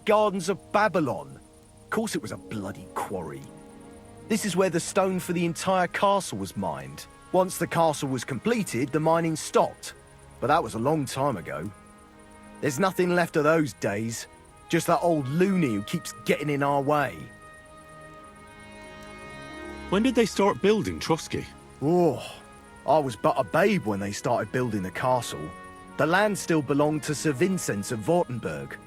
Gardens of Babylon. Of course it was a bloody quarry. This is where the stone for the entire castle was mined. Once the castle was completed, the mining stopped. But that was a long time ago. There's nothing left of those days. Just that old loony who keeps getting in our way. When did they start building Trosky? Oh, I was but a babe when they started building the castle. The land still belonged to Sir Vincent of Wartenberg.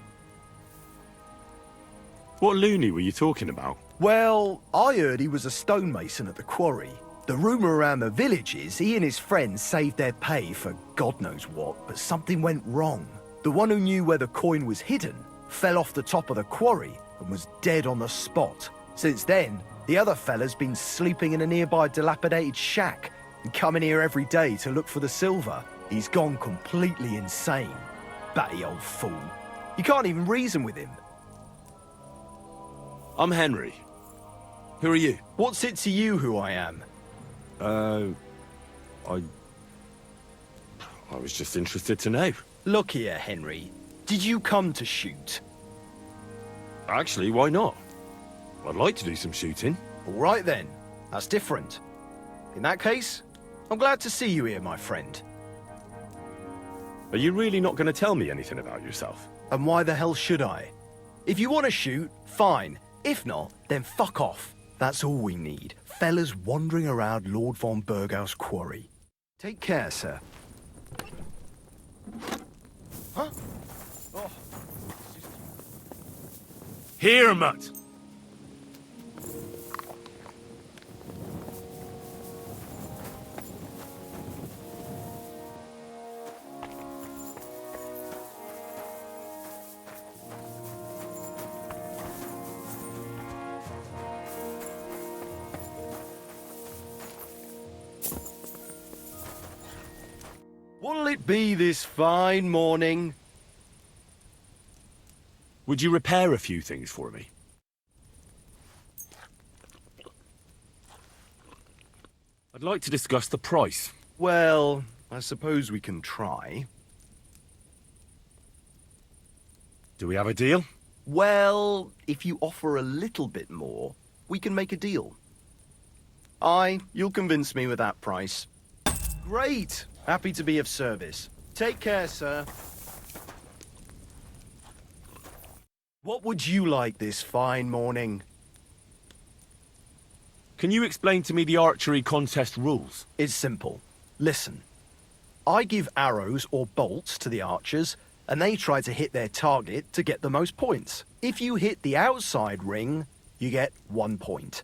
What loony were you talking about? Well, I heard he was a stonemason at the quarry. The rumour around the village is he and his friends saved their pay for God knows what, but something went wrong. The one who knew where the coin was hidden fell off the top of the quarry and was dead on the spot. Since then, the other fella's been sleeping in a nearby dilapidated shack and coming here every day to look for the silver. He's gone completely insane. Batty old fool. You can't even reason with him. I'm Henry. Who are you? What's it to you who I am? I was just interested to know. Look here, Henry. Did you come to shoot? Actually, why not? I'd like to do some shooting. All right then. That's different. In that case, I'm glad to see you here, my friend. Are you really not going to tell me anything about yourself? And why the hell should I? If you want to shoot, fine. If not, then fuck off. That's all we need. Fellas wandering around Lord von Burgau's quarry. Take care, sir. Huh? Oh. Here, Mutt! What'll it be this fine morning? Would you repair a few things for me? I'd like to discuss the price. Well, I suppose we can try. Do we have a deal? Well, if you offer a little bit more, we can make a deal. Aye, you'll convince me with that price. Great! Happy to be of service. Take care, sir. What would you like this fine morning? Can you explain to me the archery contest rules? It's simple. Listen. I give arrows or bolts to the archers, and they try to hit their target to get the most points. If you hit the outside ring, you get 1 point.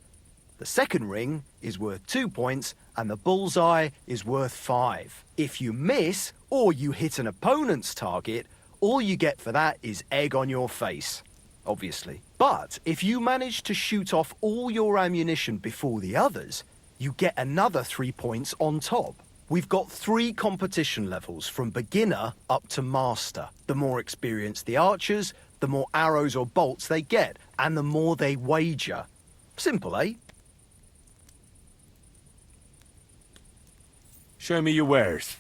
The second ring is worth 2 points, and the bullseye is worth 5. If you miss, or you hit an opponent's target, all you get for that is egg on your face, obviously. But if you manage to shoot off all your ammunition before the others, you get another 3 points on top. We've got 3 competition levels from beginner up to master. The more experienced the archers, the more arrows or bolts they get, and the more they wager. Simple, eh? Show me your wares.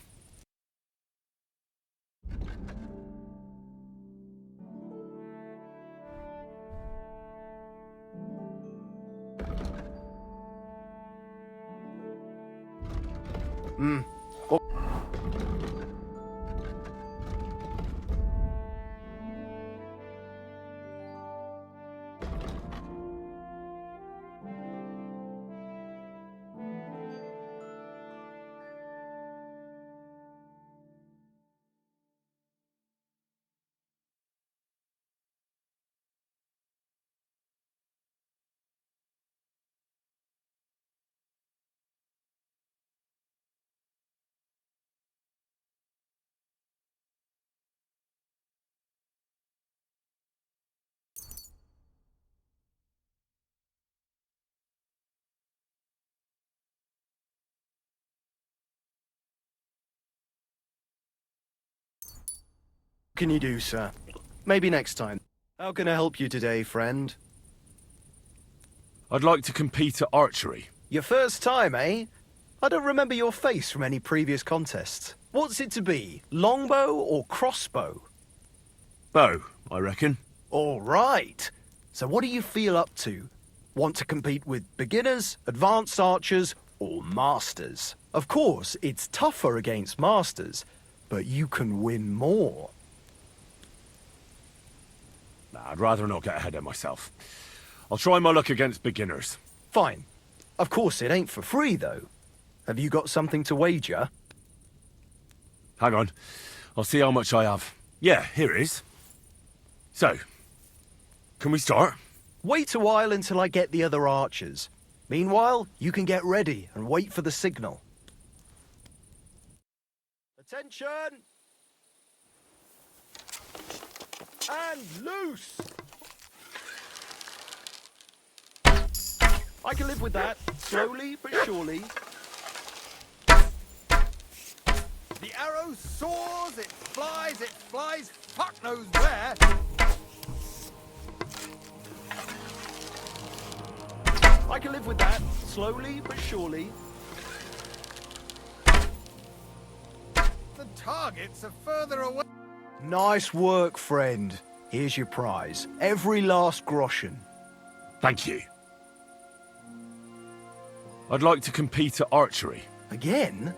What can you do, sir? Maybe next time. How can I help you today, friend? I'd like to compete at archery. Your first time, eh? I don't remember your face from any previous contests. What's it to be? Longbow or crossbow? Bow, I reckon. All right. So what do you feel up to? Want to compete with beginners, advanced archers, or masters? Of course, it's tougher against masters, but you can win more. Nah, I'd rather not get ahead of myself. I'll try my luck against beginners. Fine. Of course, it ain't for free, though. Have you got something to wager? Hang on. I'll see how much I have. Yeah, here it is. So, can we start? Wait a while until I get the other archers. Meanwhile, you can get ready and wait for the signal. Attention! And loose! I can live with that, slowly but surely. The arrow soars, it flies, fuck knows where. I can live with that, slowly but surely. The targets are further away. Nice work, friend. Here's your prize. Every last groschen. Thank you. I'd like to compete at archery. Again?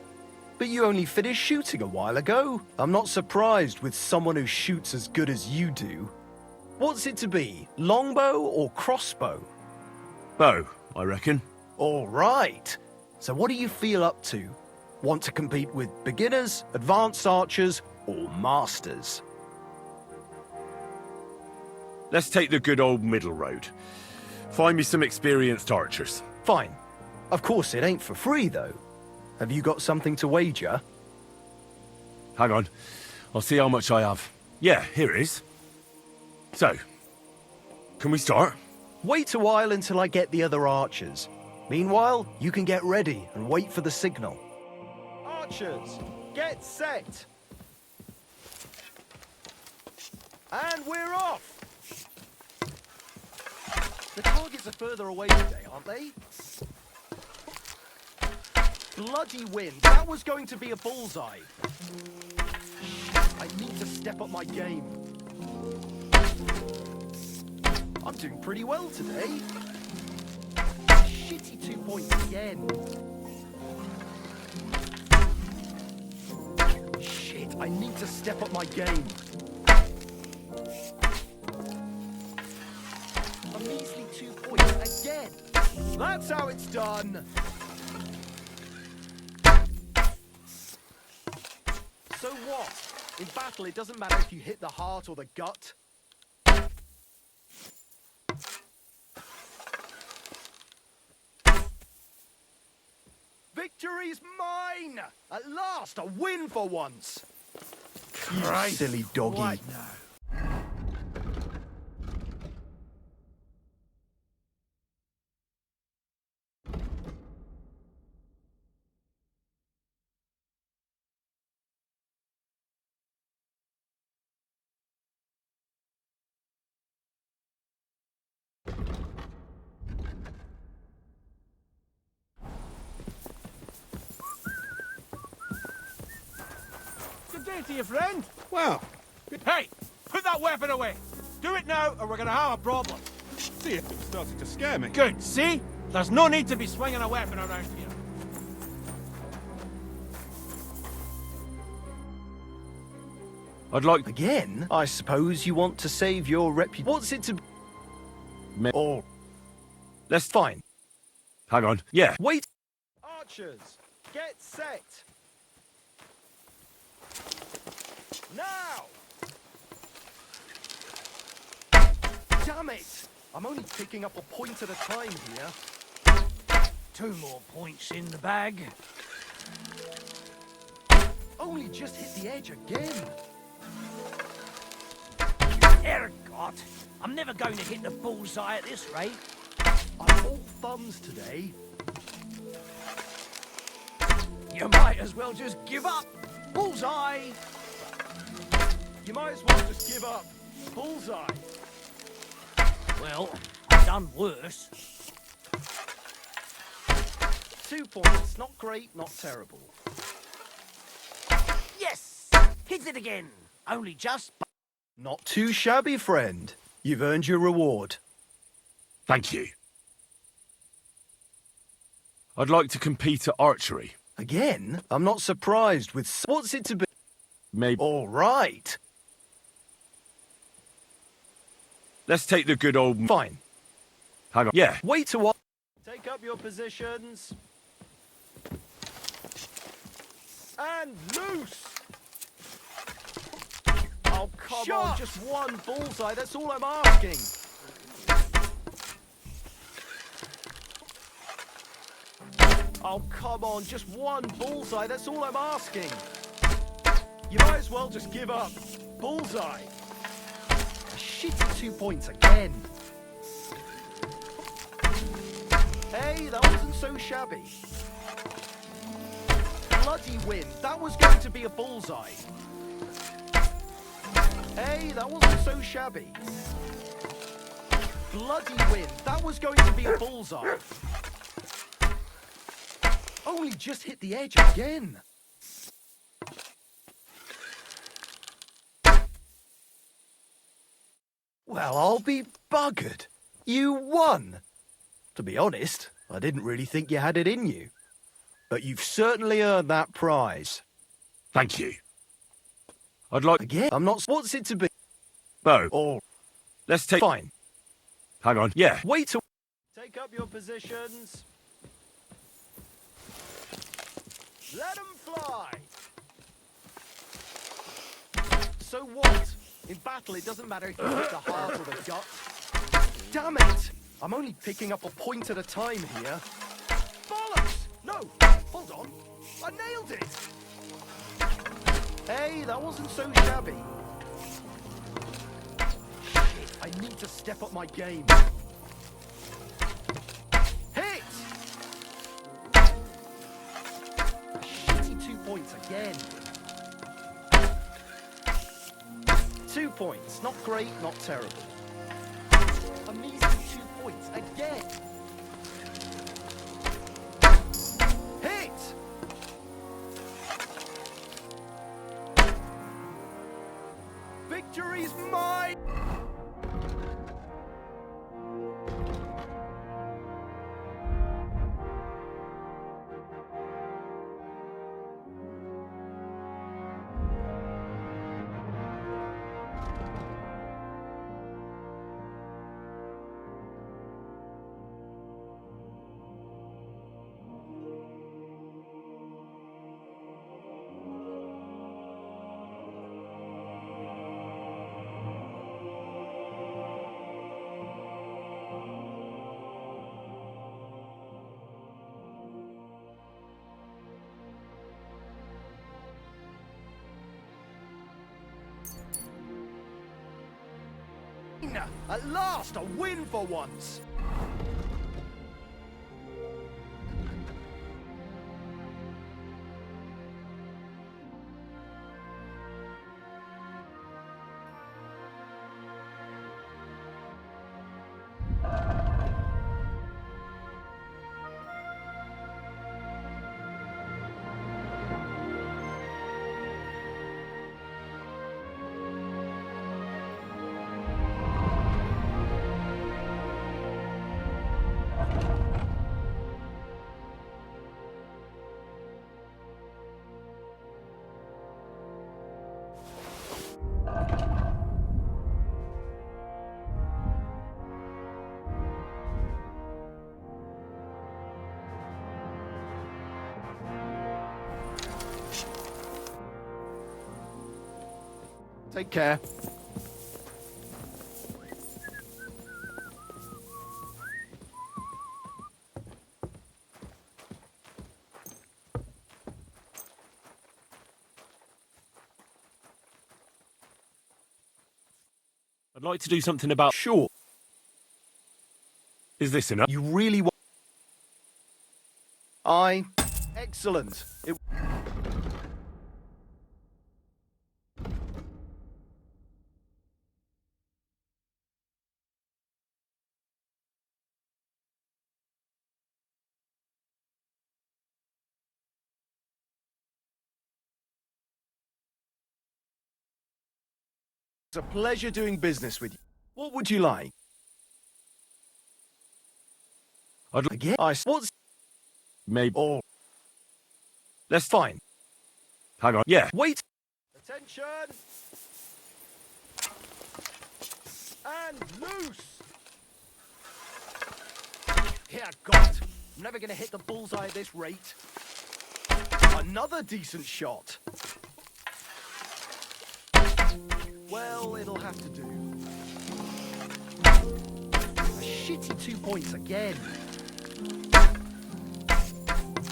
But you only finished shooting a while ago. I'm not surprised with someone who shoots as good as you do. What's it to be? Longbow or crossbow? Bow, I reckon. All right. So what do you feel up to? Want to compete with beginners, advanced archers, or masters? Let's take the good old middle road. Find me some experienced archers. Fine. Of course, it ain't for free, though. Have you got something to wager? Hang on. I'll see how much I have. Yeah, here it is. So, can we start? Wait a while until I get the other archers. Meanwhile, you can get ready and wait for the signal. Archers, get set! And we're off! The targets are further away today, aren't they? Bloody wind, that was going to be a bullseye. I need to step up my game. I'm doing pretty well today. Shitty 2 points again. Shit, I need to step up my game. A measly 2 points again. That's how it's done. So what? In battle, it doesn't matter if you hit the heart or the gut. Victory's mine! At last, a win for once! You silly doggy. Right now. Good day to you, friend. Well, Hey, put that weapon away. Do it now, or we're gonna have a problem. see if it's starting to scare me. Good, see? There's no need to be swinging a weapon around here. I'd like... Again? I suppose you want to save your reputation. What's it to... Oh, Let's... fine. Hang on. Yeah. Wait. Archers, get set. Now! Damn it! I'm only picking up a point at a time here. 2 more points in the bag. Only just hit the edge again. Ergot, I'm never going to hit the bullseye at this rate. I'm all thumbs today. You might as well just give up. Bullseye! You might as well just give up. Bullseye. Well, I've done worse. 2 points. Not great, not terrible. Yes! Hit it again. Only just... Not too shabby, friend. You've earned your reward. Thank you. I'd like to compete at archery. Again? I'm not surprised with... What's it to be? Maybe. All right. Let's take the good old... Fine. Hang on. Yeah. Wait a while. Take up your positions. And loose! Oh, come on, just one bullseye, that's all I'm asking. Oh, come on, just one bullseye, that's all I'm asking. You might as well just give up. Bullseye. A shitty 2 points again. Hey, that wasn't so shabby. Bloody win, that was going to be a bullseye. Hey, that wasn't so shabby. Bloody win, that was going to be a bullseye. Only just hit the edge again. Well, I'll be buggered. You won. To be honest, I didn't really think you had it in you. But you've certainly earned that prize. Thank you. I'd like... Again, I'm not... What's it to be? Bo. Or... Let's take... Fine. Hang on. Yeah. Wait till... Take up your positions. Let 'em fly. So what? In battle, it doesn't matter if you hit the heart or the gut. Damn it! I'm only picking up a point at a time here. Bollocks! No! Hold on. I nailed it! Hey, that wasn't so shabby. Shit, I need to step up my game. Hit! Shitty 2 points again. 2 points. Not great, not terrible. A measly 2 points again. Hit! Victory's mine! At last, a win for once! Take care. I'd like to do something about... Sure. Is this enough? You really want... Excellent. It's a pleasure doing business with you. What would you like? Again? What's... Maybe. Oh, Let's fine. hang on. Yeah. Wait. Attention. And loose. Yeah, God. I'm never going to hit the bullseye at this rate. Another decent shot. Well, it'll have to do. A shitty 2 points again.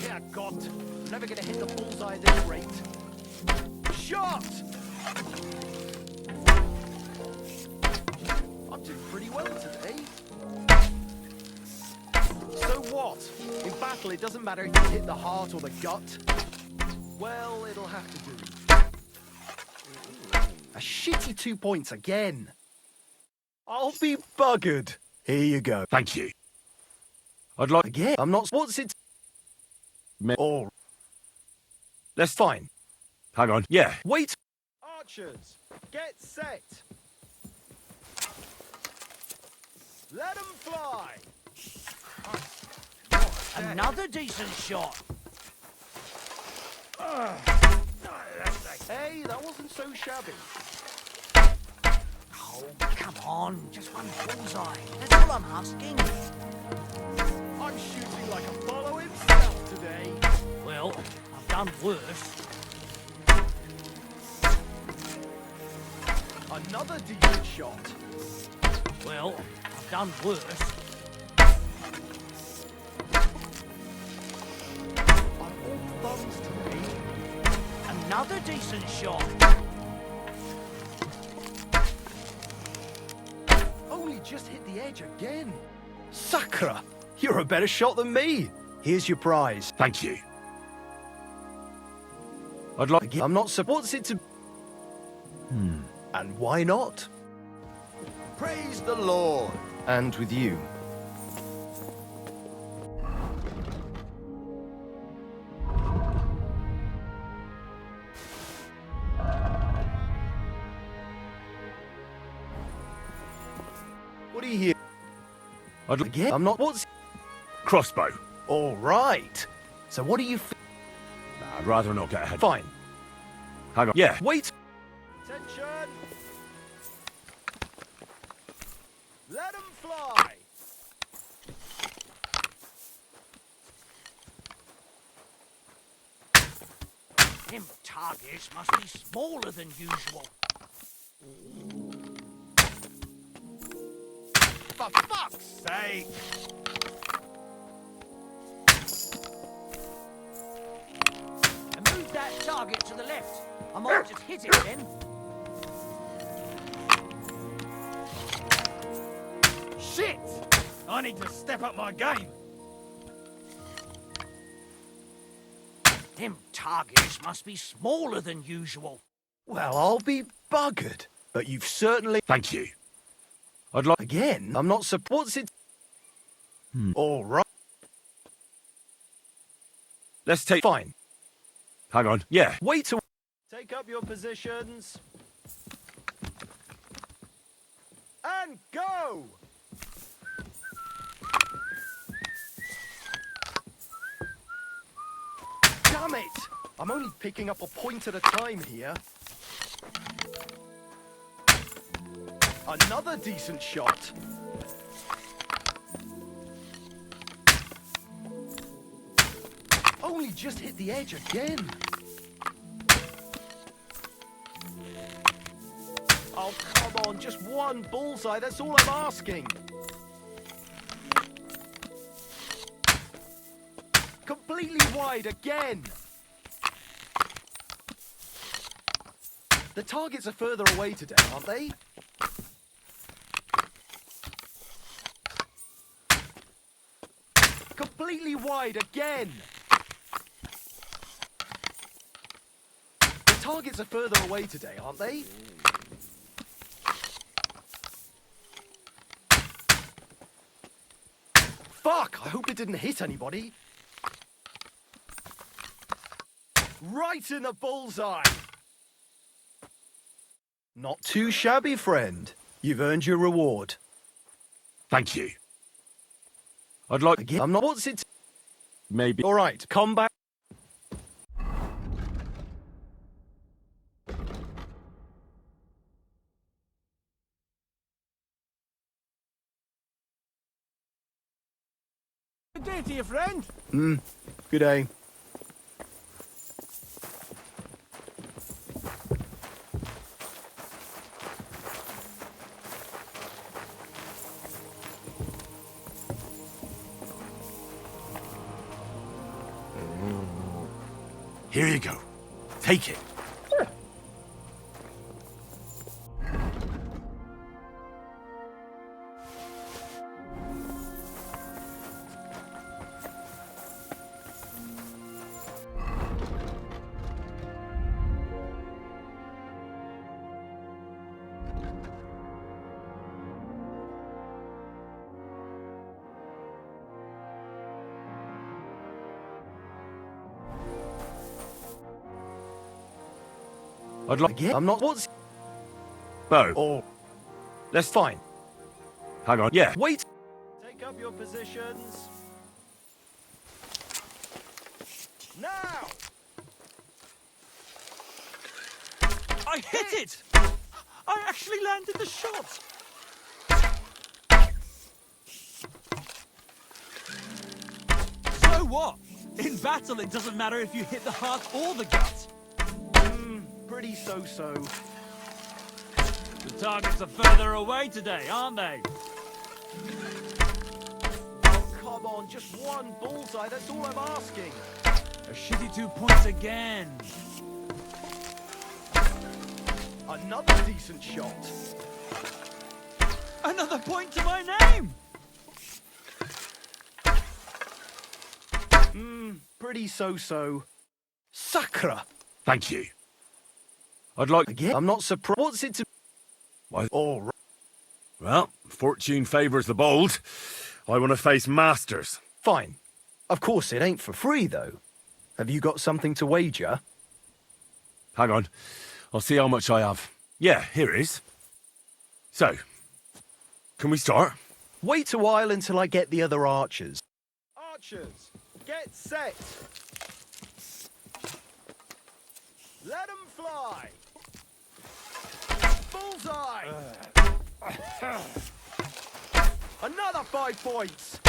Yeah, God. I'm never going to hit the bullseye at this rate. Shot! I'm doing pretty well today. So what? In battle, it doesn't matter if you hit the heart or the gut. Well, it'll have to do. A shitty 2 points again. I'll be buggered. Here you go. Thank you. I'd like. Again, I'm not... What's it? All Let's fine. hang on. Yeah. Wait. Archers, get set. Let them fly. Another decent shot. Hey, that wasn't so shabby. Oh, come on. Just one bullseye. That's all I'm asking. I'm shooting like Apollo himself today. Well, I've done worse. Another decent shot. Well, I've done worse. I'm all thumbs today. Another decent shot. Only just hit the edge again. Sakra, you're a better shot than me. Here's your prize. Thank you. I'd like. Again, I'm not so... What's it to... And why not? Praise the Lord. And with you. What do you hear? I'd like. Again? I'm not... What's... Crossbow. All right. So what do you... Nah, I'd rather not get ahead. Fine. Hang on. Yeah. Wait. Attention. Let them fly. Them targets must be smaller than usual. For fuck's sake! And move that target to the left. I might just hit it then. Shit! I need to step up my game. Them targets must be smaller than usual. Well, I'll be buggered. But you've certainly... Thank you. I'd like. Again, I'm not... What's it... All right. Let's take. Fine. Hang on. Yeah. Wait till... Take up your positions. And go! Damn it! I'm only picking up a point at a time here. Another decent shot. Only just hit the edge again. Oh, come on, just one bullseye, that's all I'm asking. Completely wide again. The targets are further away today, aren't they? Completely wide again. The targets are further away today, aren't they? Fuck! I hope it didn't hit anybody. Right in the bullseye! Not too shabby, friend. You've earned your reward. Thank you. I'd like... Again, I'm not... What's it... Maybe... All right, combat... Good day to you, friend. Good day. Here you go. Take it. I'd like... Again, I'm not... What's... Bo, Oh, let's... fine. Hang on. Yeah. Wait. Take up your positions. Now! I hit it! I actually landed the shot! So what? In battle, it doesn't matter if you hit the heart or the gut. Pretty so-so. The targets are further away today, aren't they? Oh, come on, just one bullseye, that's all I'm asking. A shitty 2 points again. Another decent shot. Another point to my name! Pretty so-so. Sacra! Thank you. I'd like... Again, I'm not surprised. What's it to... Why- All right. Well, fortune favours the bold. I want to face masters. Fine. Of course, it ain't for free, though. Have you got something to wager? Hang on. I'll see how much I have. Yeah, here it is. So, can we start? Wait a while until I get the other archers. Archers, get set. Let them fly. Bullseye. Another 5 points.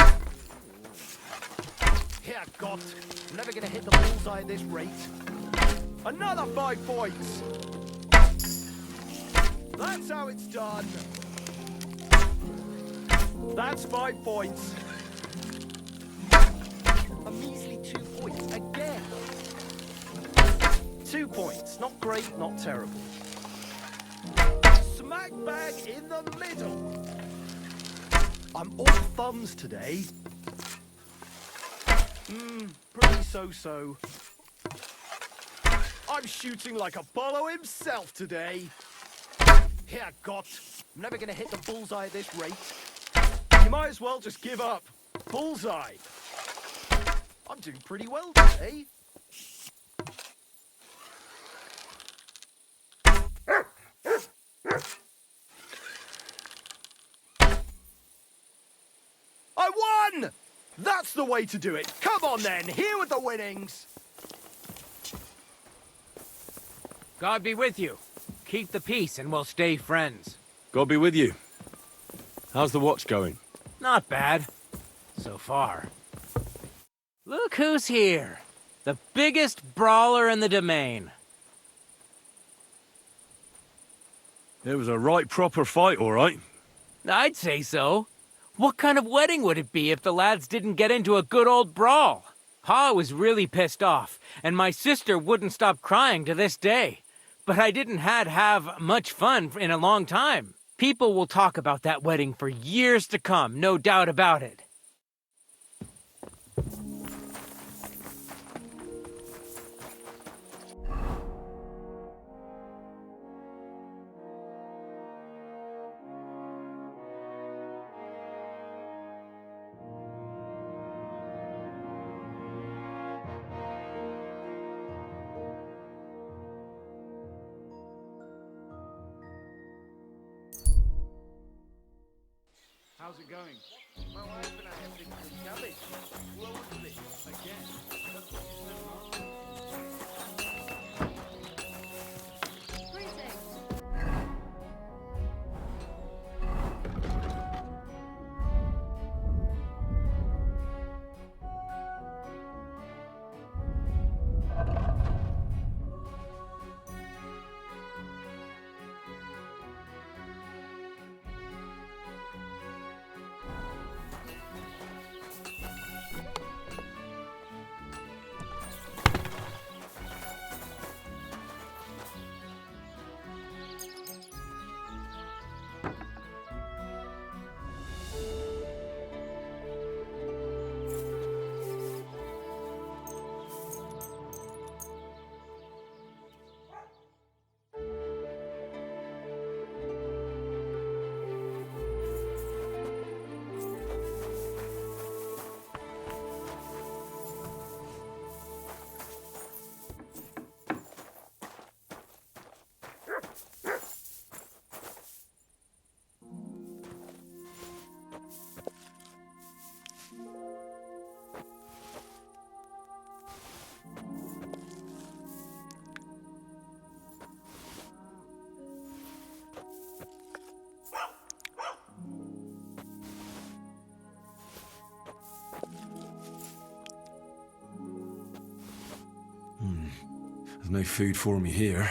Here, God. I'm never going to hit the bullseye at this rate. Another 5 points. That's how it's done. That's 5 points. A measly 2 points again. 2 points. Not great, not terrible. Smack bang in the middle. I'm all thumbs today. Pretty so-so. I'm shooting like Apollo himself today. Here, God. I'm never going to hit the bullseye at this rate. You might as well just give up. Bullseye. I'm doing pretty well today. I won! That's the way to do it. Come on then, here with the winnings. God be with you. Keep the peace and we'll stay friends. God be with you. How's the watch going? Not bad. So far. Look who's here. The biggest brawler in the domain. It was a right proper fight, all right. I'd say so. What kind of wedding would it be if the lads didn't get into a good old brawl? Pa was really pissed off, and my sister wouldn't stop crying to this day. But I didn't have much fun in a long time. People will talk about that wedding for years to come, no doubt about it. How's it going? My wife and I have been some cabbage. What was it? Again? That's what you said last time. There's no food for me here.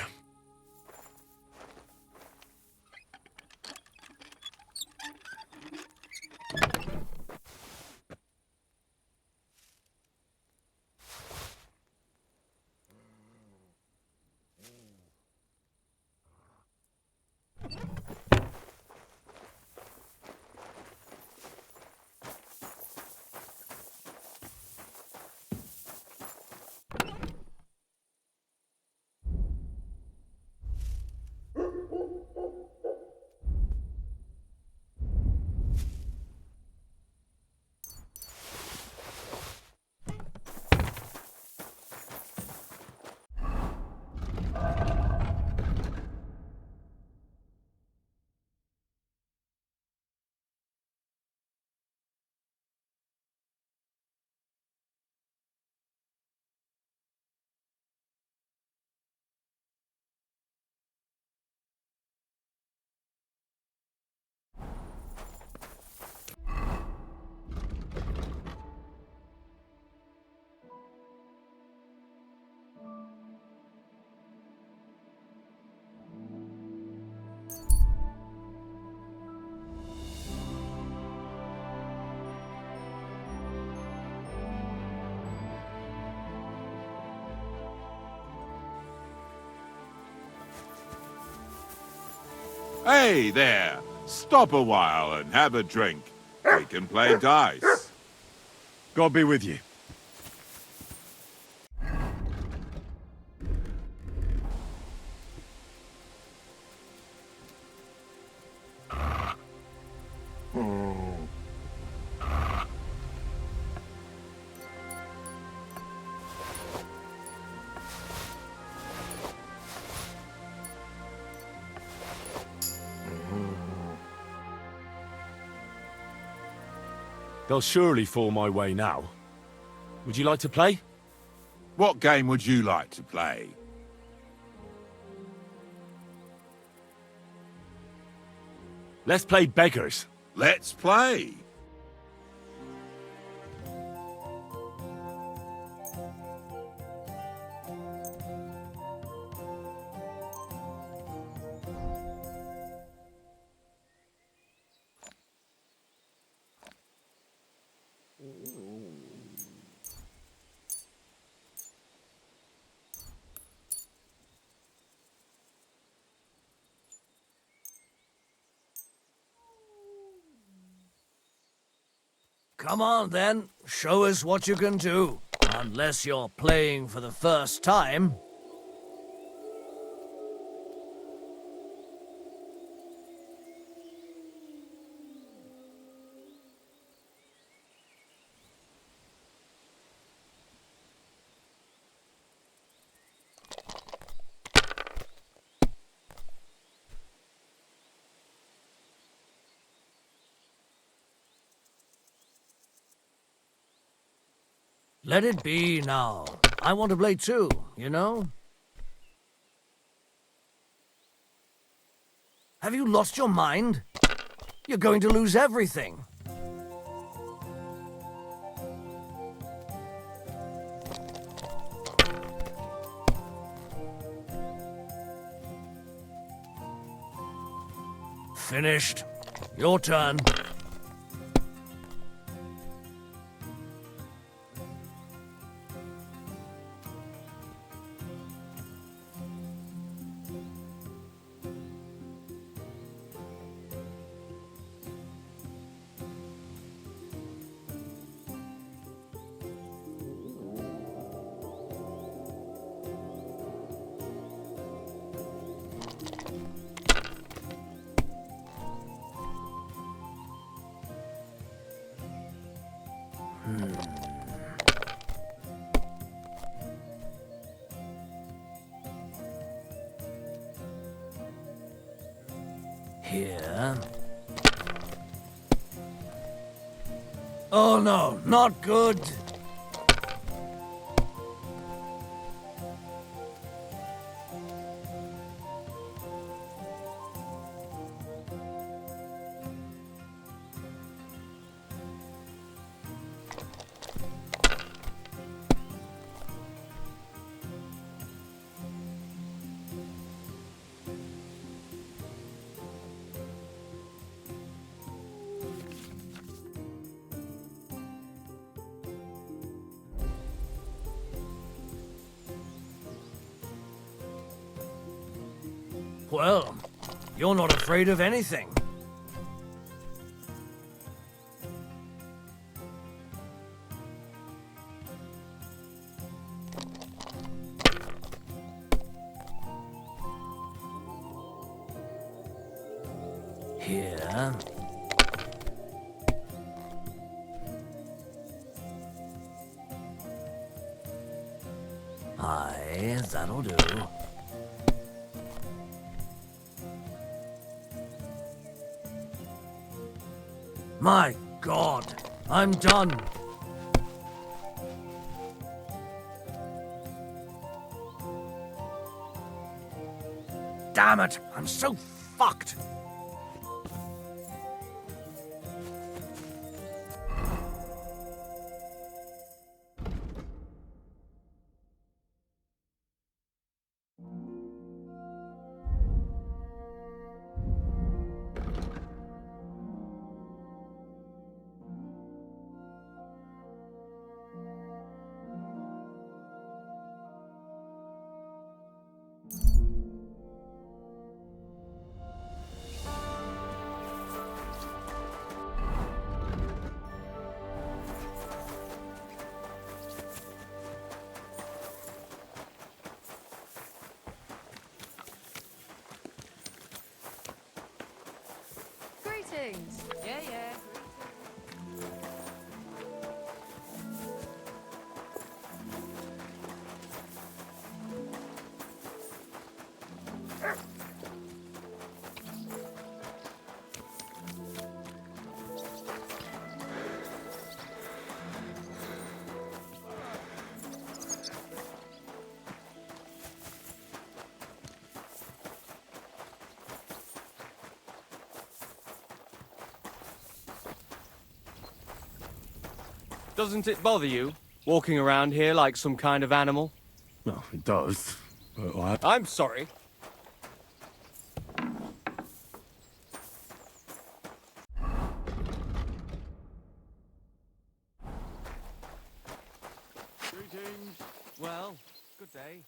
Hey there! Stop a while and have a drink. We can play dice. God be with you. They'll surely fall my way now. Would you like to play? What game would you like to play? Let's play beggars. Let's play! Come on then, show us what you can do. Unless you're playing for the first time. Let it be now. I want to play too, you know? Have you lost your mind? You're going to lose everything. Finished. Your turn. Here. Oh no, not good. Well, you're not afraid of anything. Here. Aye, that'll do. My God, I'm done. Damn it, I'm so fucked. Greetings. Yeah, yeah. Doesn't it bother you, walking around here like some kind of animal? Well, it does. But I'm sorry. Greetings. Well, good day.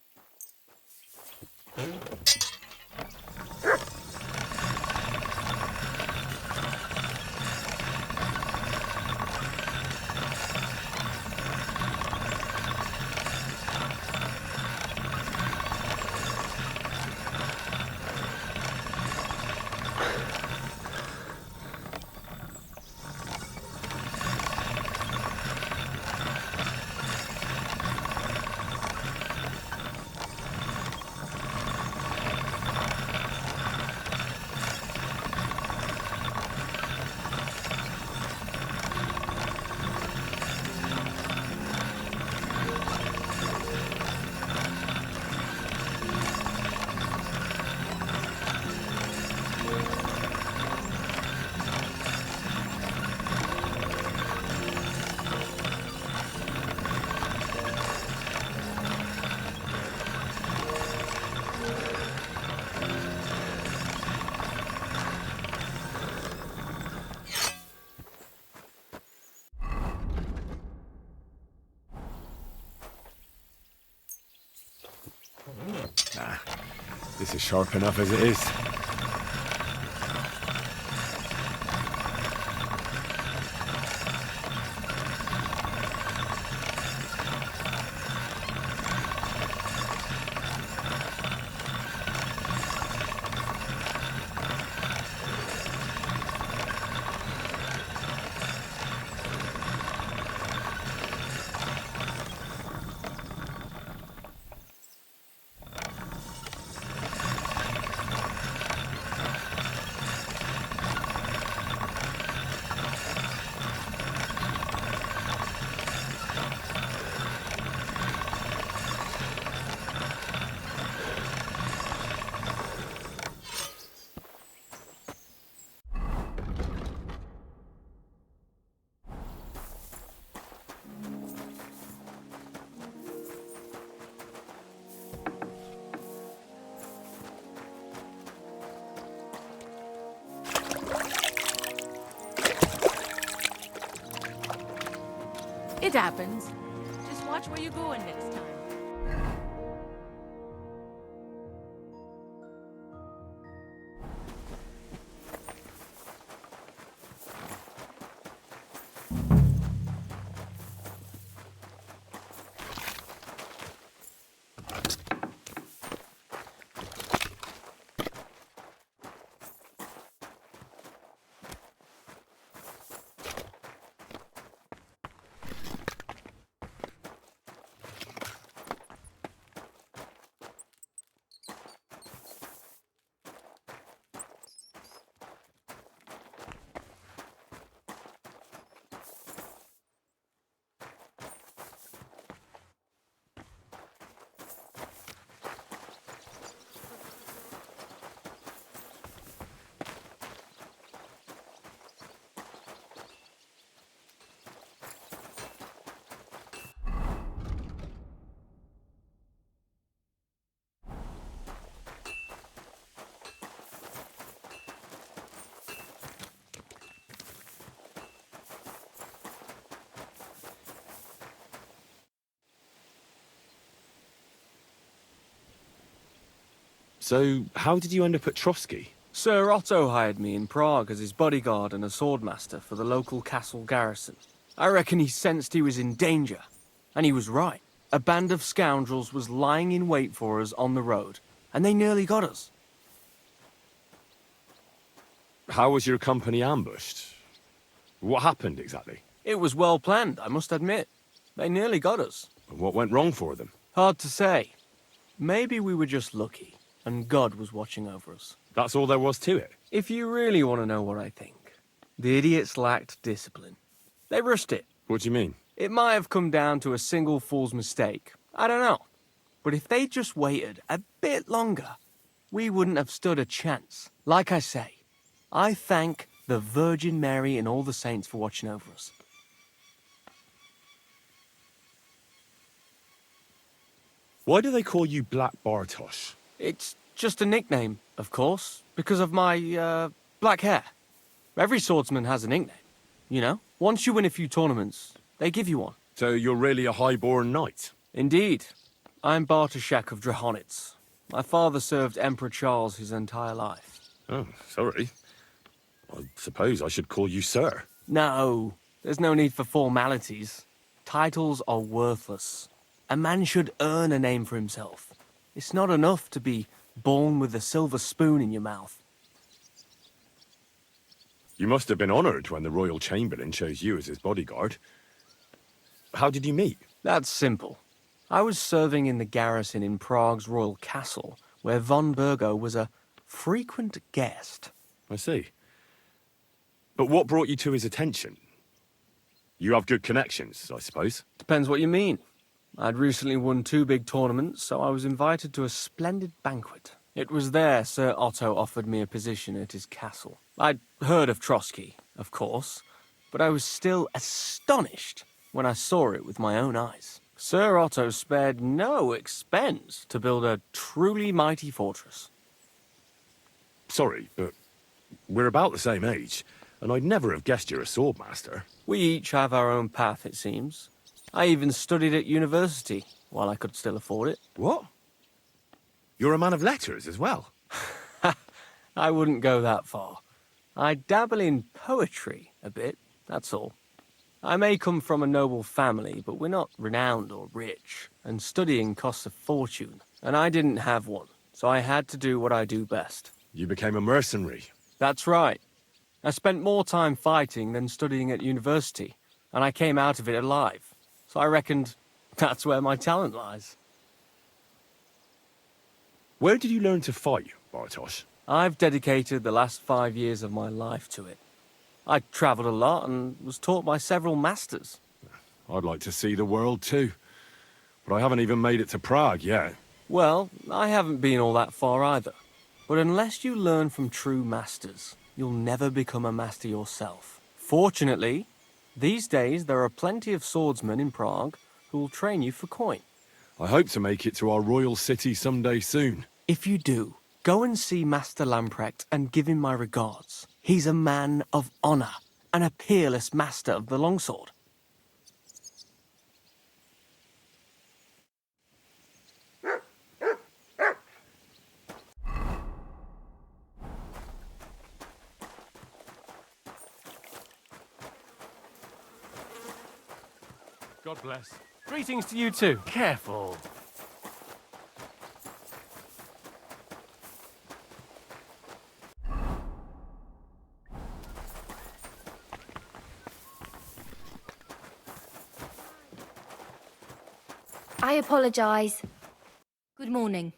This is sharp enough as it is. It happens. Just watch where you're going next time. So, how did you end up at Trosky? Sir Otto hired me in Prague as his bodyguard and a swordmaster for the local castle garrison. I reckon he sensed he was in danger. And he was right. A band of scoundrels was lying in wait for us on the road, and they nearly got us. How was your company ambushed? What happened exactly? It was well planned, I must admit. They nearly got us. What went wrong for them? Hard to say. Maybe we were just lucky, and God was watching over us. That's all there was to it? If you really want to know what I think, the idiots lacked discipline. They rushed it. What do you mean? It might have come down to a single fool's mistake. I don't know. But if they just waited a bit longer, we wouldn't have stood a chance. Like I say, I thank the Virgin Mary and all the saints for watching over us. Why do they call you Black Bartosz? It's just a nickname, of course, because of my, black hair. Every swordsman has a nickname, you know? Once you win a few tournaments, they give you one. So you're really a high-born knight? Indeed. I'm Bartoszek of Drahonitz. My father served Emperor Charles his entire life. Oh, sorry. I suppose I should call you Sir. No, there's no need for formalities. Titles are worthless. A man should earn a name for himself. It's not enough to be born with a silver spoon in your mouth. You must have been honoured when the Royal Chamberlain chose you as his bodyguard. How did you meet? That's simple. I was serving in the garrison in Prague's royal castle, where von Burgo was a frequent guest. I see. But what brought you to his attention? You have good connections, I suppose. Depends what you mean. I'd recently won 2 big tournaments, so I was invited to a splendid banquet. It was there Sir Otto offered me a position at his castle. I'd heard of Trosky, of course, but I was still astonished when I saw it with my own eyes. Sir Otto spared no expense to build a truly mighty fortress. Sorry, but we're about the same age, and I'd never have guessed you're a swordmaster. We each have our own path, it seems. I even studied at university, while I could still afford it. What? You're a man of letters as well. I wouldn't go that far. I dabble in poetry a bit, that's all. I may come from a noble family, but we're not renowned or rich, and studying costs a fortune, and I didn't have one, so I had to do what I do best. You became a mercenary. That's right. I spent more time fighting than studying at university, and I came out of it alive, so I reckoned that's where my talent lies. Where did you learn to fight, Bartosz? I've dedicated the last 5 years of my life to it. I travelled a lot and was taught by several masters. I'd like to see the world too. But I haven't even made it to Prague yet. Well, I haven't been all that far either. But unless you learn from true masters, you'll never become a master yourself. Fortunately, these days there are plenty of swordsmen in Prague who will train you for coin. I hope to make it to our royal city someday soon. If you do, go and see Master Lamprecht and give him my regards. He's a man of honor and a peerless master of the longsword. God bless. Greetings to you too. Careful. I apologise. Good morning.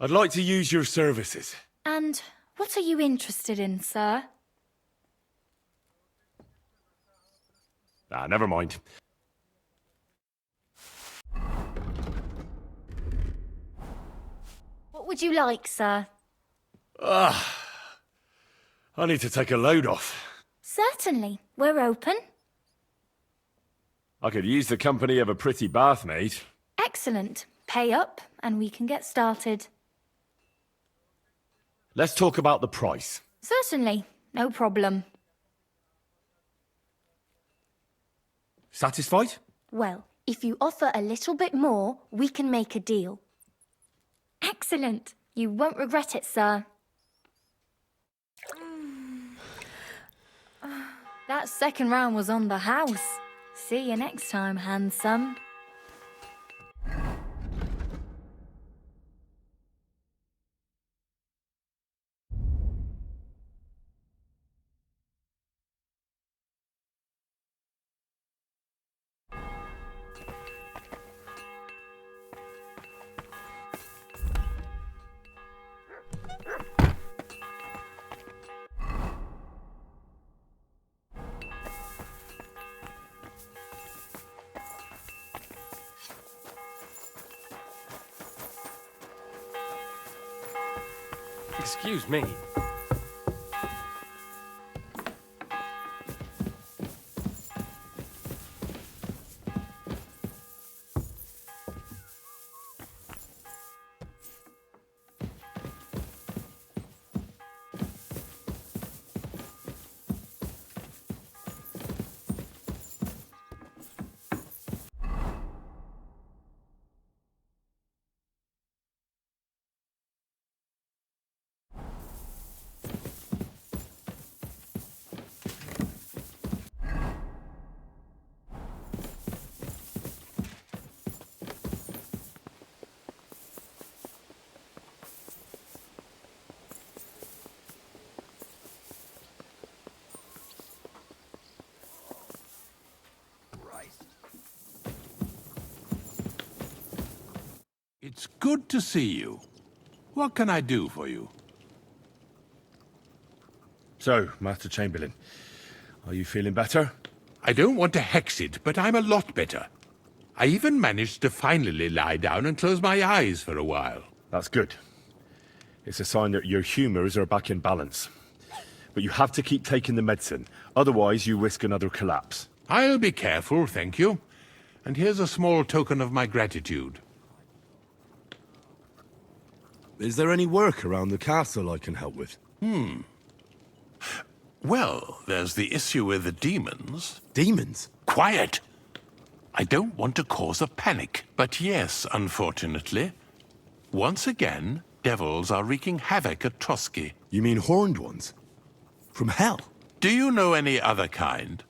I'd like to use your services. And what are you interested in, sir? Ah, never mind. What would you like, sir? I need to take a load off. Certainly. We're open. I could use the company of a pretty bathmaid. Excellent. Pay up, and we can get started. Let's talk about the price. Certainly. No problem. Satisfied? Well, if you offer a little bit more, we can make a deal. Excellent. You won't regret it, sir. That second round was on the house. See you next time, handsome. Excuse me. It's good to see you. What can I do for you? So, Master Chamberlain, are you feeling better? I don't want to hex it, but I'm a lot better. I even managed to finally lie down and close my eyes for a while. That's good. It's a sign that your humours are back in balance. But you have to keep taking the medicine, otherwise you risk another collapse. I'll be careful, thank you. And here's a small token of my gratitude. Is there any work around the castle I can help with? Well, there's the issue with the demons. Demons? Quiet! I don't want to cause a panic, but yes, unfortunately. Once again, devils are wreaking havoc at Trosky. You mean horned ones? From hell? Do you know any other kind?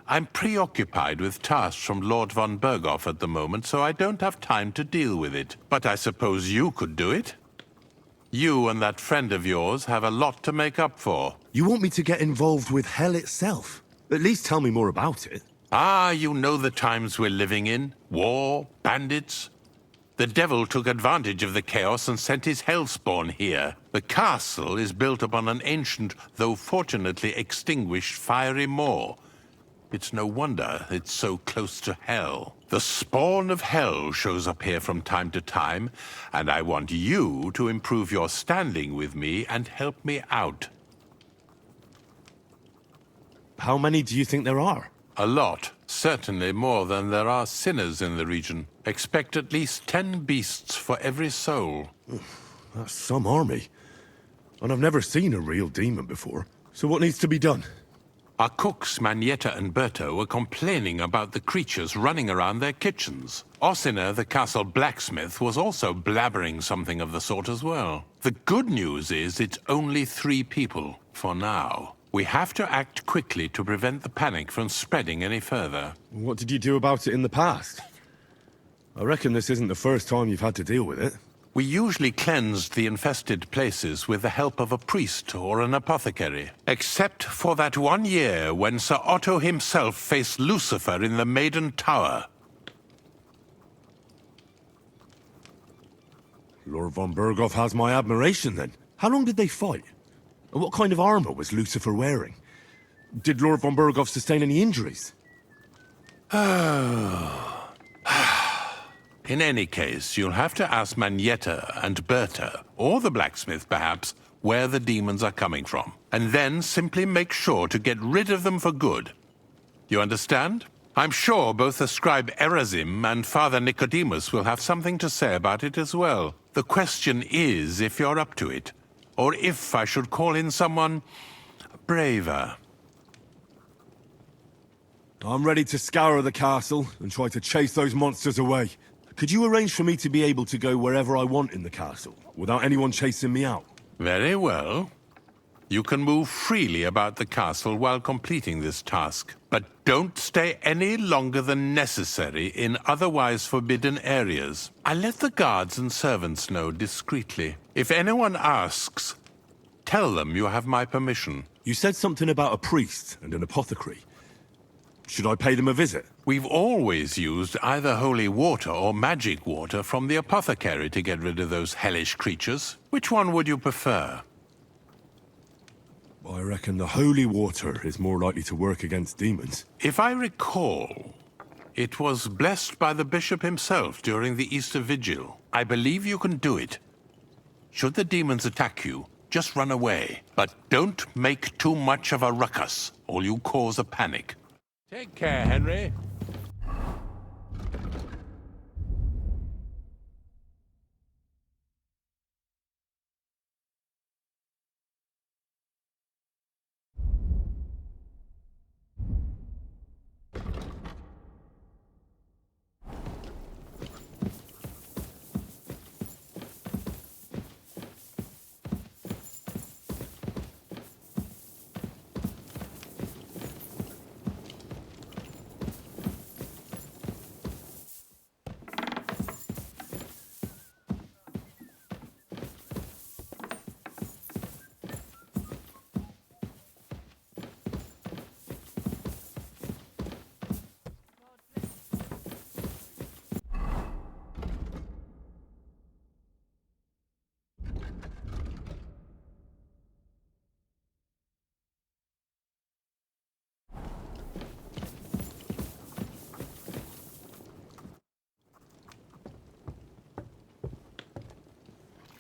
I'm preoccupied with tasks from Lord von Berghoff at the moment, so I don't have time to deal with it. But I suppose you could do it? You and that friend of yours have a lot to make up for. You want me to get involved with hell itself? At least tell me more about it. Ah, you know the times we're living in. War, bandits. The devil took advantage of the chaos and sent his hellspawn here. The castle is built upon an ancient, though fortunately extinguished, fiery moor. It's no wonder it's so close to hell. The spawn of hell shows up here from time to time, and I want you to improve your standing with me and help me out. How many do you think there are? A lot. Certainly more than there are sinners in the region. Expect at least 10 beasts for every soul. That's some army. And I've never seen a real demon before. So what needs to be done? Our cooks, Manietta and Berto, were complaining about the creatures running around their kitchens. Ossiner, the castle blacksmith, was also blabbering something of the sort as well. The good news is it's only 3 people, for now. We have to act quickly to prevent the panic from spreading any further. What did you do about it in the past? I reckon this isn't the first time you've had to deal with it. We usually cleansed the infested places with the help of a priest or an apothecary. Except for that one year when Sir Otto himself faced Lucifer in the Maiden Tower. Lord von Berghoff has my admiration, then. How long did they fight? And what kind of armor was Lucifer wearing? Did Lord von Berghoff sustain any injuries? In any case, you'll have to ask Manietta and Berta, or the blacksmith perhaps, where the demons are coming from. And then simply make sure to get rid of them for good. You understand? I'm sure both the scribe Erazim and Father Nicodemus will have something to say about it as well. The question is if you're up to it, or if I should call in someone braver. I'm ready to scour the castle and try to chase those monsters away. Could you arrange for me to be able to go wherever I want in the castle, without anyone chasing me out? Very well. You can move freely about the castle while completing this task, but don't stay any longer than necessary in otherwise forbidden areas. I let the guards and servants know discreetly. If anyone asks, tell them you have my permission. You said something about a priest and an apothecary. Should I pay them a visit? We've always used either holy water or magic water from the apothecary to get rid of those hellish creatures. Which one would you prefer? I reckon the holy water is more likely to work against demons. If I recall, it was blessed by the bishop himself during the Easter Vigil. I believe you can do it. Should the demons attack you, just run away. But don't make too much of a ruckus, or you cause a panic. Take care, Henry.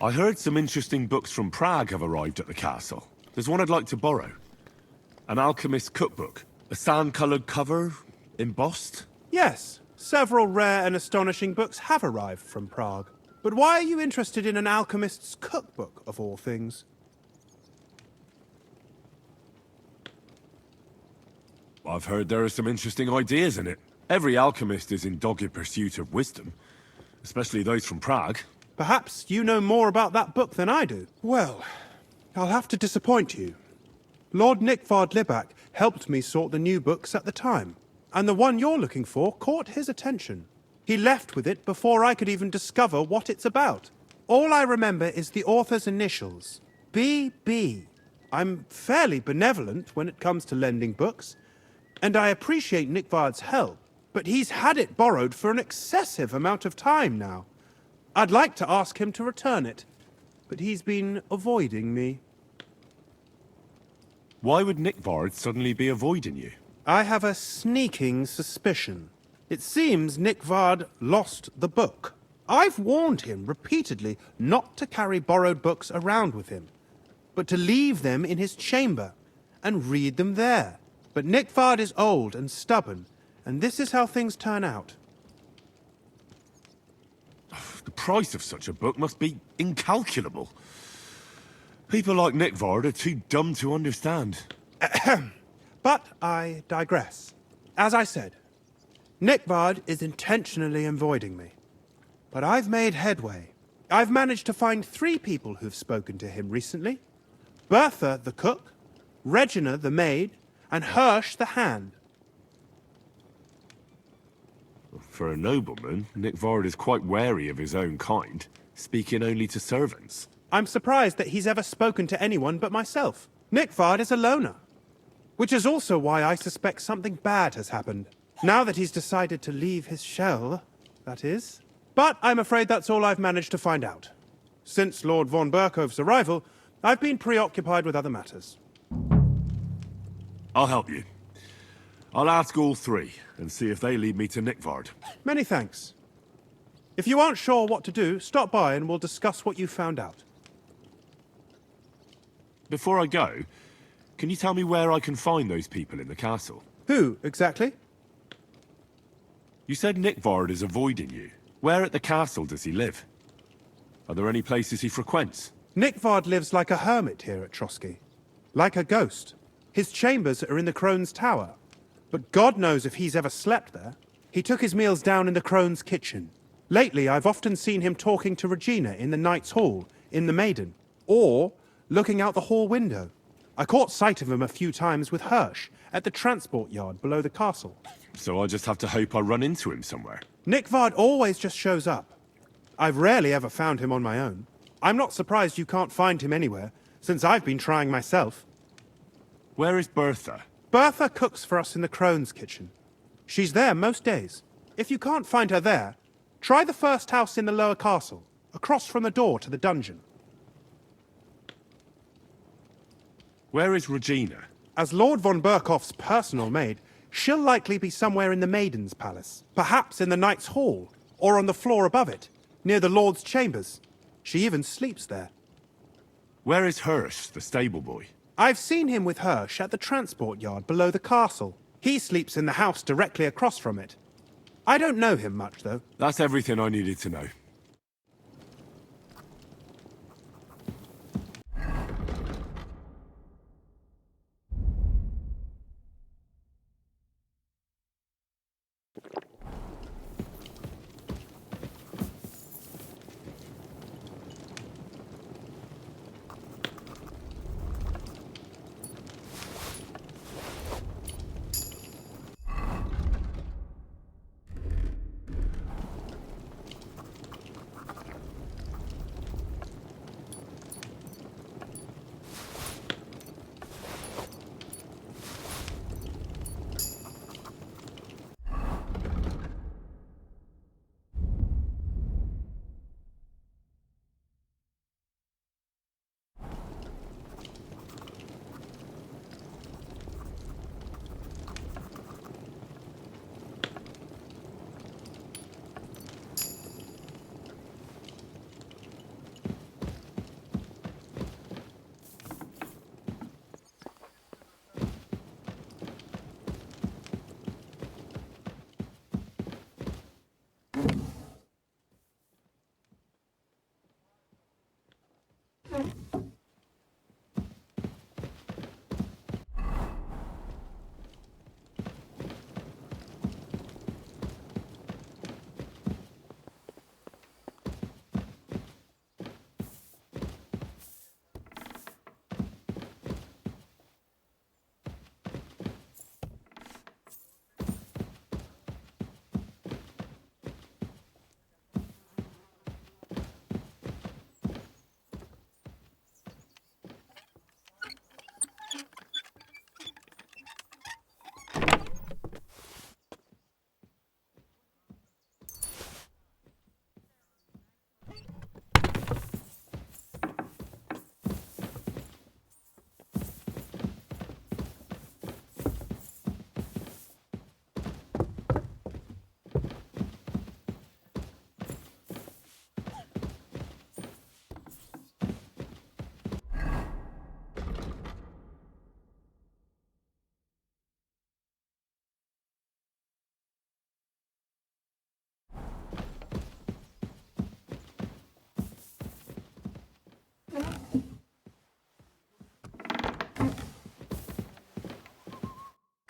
I heard some interesting books from Prague have arrived at the castle. There's one I'd like to borrow. An alchemist's cookbook. A sand-coloured cover, embossed. Yes, several rare and astonishing books have arrived from Prague. But why are you interested in an alchemist's cookbook, of all things? I've heard there are some interesting ideas in it. Every alchemist is in dogged pursuit of wisdom, especially those from Prague. Perhaps you know more about that book than I do. Well, I'll have to disappoint you. Lord Nickvard Libak helped me sort the new books at the time, and the one you're looking for caught his attention. He left with it before I could even discover what it's about. All I remember is the author's initials, B.B. I'm fairly benevolent when it comes to lending books, and I appreciate Nickvard's help, but he's had it borrowed for an excessive amount of time now. I'd like to ask him to return it, but he's been avoiding me. Why would Nickvard suddenly be avoiding you? I have a sneaking suspicion. It seems Nickvard lost the book. I've warned him repeatedly not to carry borrowed books around with him, but to leave them in his chamber and read them there. But Nickvard is old and stubborn, and this is how things turn out. The price of such a book must be incalculable. People like Nickvard are too dumb to understand. But I digress. As I said, Nickvard is intentionally avoiding me. But I've made headway. I've managed to find 3 people who've spoken to him recently. Bertha the cook, Regina the maid, and Hirsch the hand. For a nobleman, Nickvard is quite wary of his own kind, speaking only to servants. I'm surprised that he's ever spoken to anyone but myself. Nickvard is a loner. Which is also why I suspect something bad has happened. Now that he's decided to leave his shell, that is. But I'm afraid that's all I've managed to find out. Since Lord von Berkov's arrival, I've been preoccupied with other matters. I'll help you. I'll ask all 3 and see if they lead me to Nickvard. Many thanks. If you aren't sure what to do, stop by and we'll discuss what you found out. Before I go, can you tell me where I can find those people in the castle? Who, exactly? You said Nickvard is avoiding you. Where at the castle does he live? Are there any places he frequents? Nickvard lives like a hermit here at Trosky. Like a ghost. His chambers are in the Crone's Tower. But God knows if he's ever slept there. He took his meals down in the Crone's kitchen. Lately, I've often seen him talking to Regina in the Knight's Hall, in the Maiden, or looking out the hall window. I caught sight of him a few times with Hirsch at the transport yard below the castle. So I just have to hope I run into him somewhere. Nickvard always just shows up. I've rarely ever found him on my own. I'm not surprised you can't find him anywhere, since I've been trying myself. Where is Bertha? Bertha cooks for us in the Crone's kitchen. She's there most days. If you can't find her there, try the first house in the lower castle, across from the door to the dungeon. Where is Regina? As Lord von Berkov's personal maid, she'll likely be somewhere in the Maiden's Palace. Perhaps in the Knight's Hall, or on the floor above it, near the Lord's chambers. She even sleeps there. Where is Hirsch, the stable boy? I've seen him with Hirsch at the transport yard below the castle. He sleeps in the house directly across from it. I don't know him much, though. That's everything I needed to know.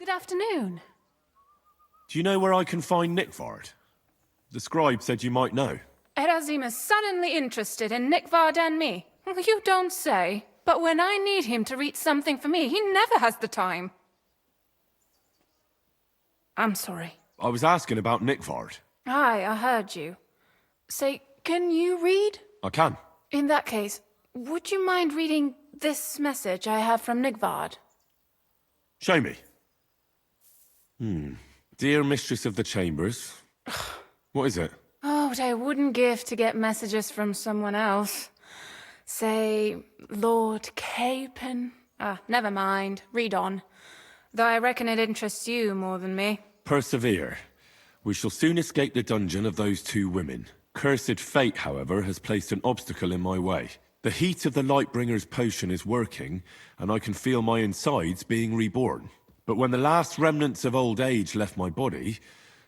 Good afternoon. Do you know where I can find Nickford? The scribe said you might know. Erazim is suddenly interested in Nickvard and me. You don't say. But when I need him to read something for me, he never has the time. I'm sorry. I was asking about Nickford. Aye, I heard you. Say, can you read? I can. In that case, would you mind reading this message I have from Nickvard? Show me. Dear Mistress of the Chambers. What is it? Oh, what I wouldn't give to get messages from someone else. Say, Lord Capon. Never mind. Read on. Though I reckon it interests you more than me. Persevere. We shall soon escape the dungeon of those two women. Cursed fate, however, has placed an obstacle in my way. The heat of the Lightbringer's potion is working, and I can feel my insides being reborn. But when the last remnants of old age left my body,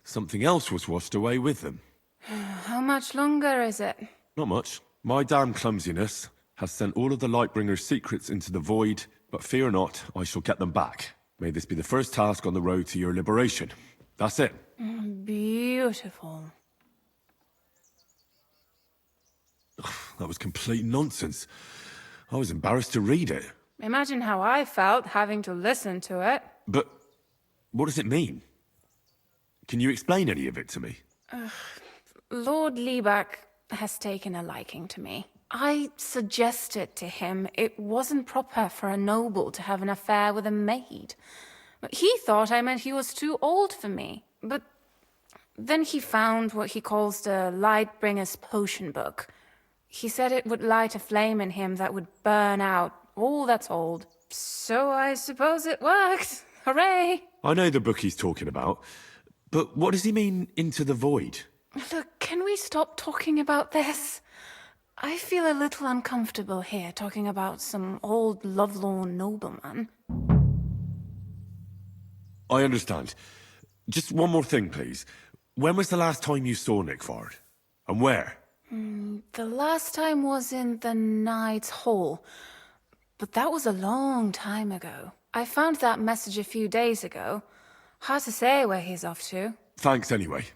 something else was washed away with them. How much longer is it? Not much. My damn clumsiness has sent all of the Lightbringer's secrets into the void, but fear not, I shall get them back. May this be the first task on the road to your liberation. That's it. Beautiful. That was complete nonsense. I was embarrassed to read it. Imagine how I felt having to listen to it. But what does it mean? Can you explain any of it to me? Lord Liebach has taken a liking to me. I suggested to him it wasn't proper for a noble to have an affair with a maid. He thought I meant he was too old for me. But then he found what he calls the Lightbringer's potion book. He said it would light a flame in him that would burn out all that's old. So I suppose it worked. Hooray! I know the book he's talking about, but what does he mean, into the void? Look, can we stop talking about this? I feel a little uncomfortable here talking about some old lovelorn nobleman. I understand. Just one more thing, please. When was the last time you saw Nickford? And where? The last time was in the Knight's Hall. But that was a long time ago. I found that message a few days ago. Hard to say where he's off to. Thanks anyway.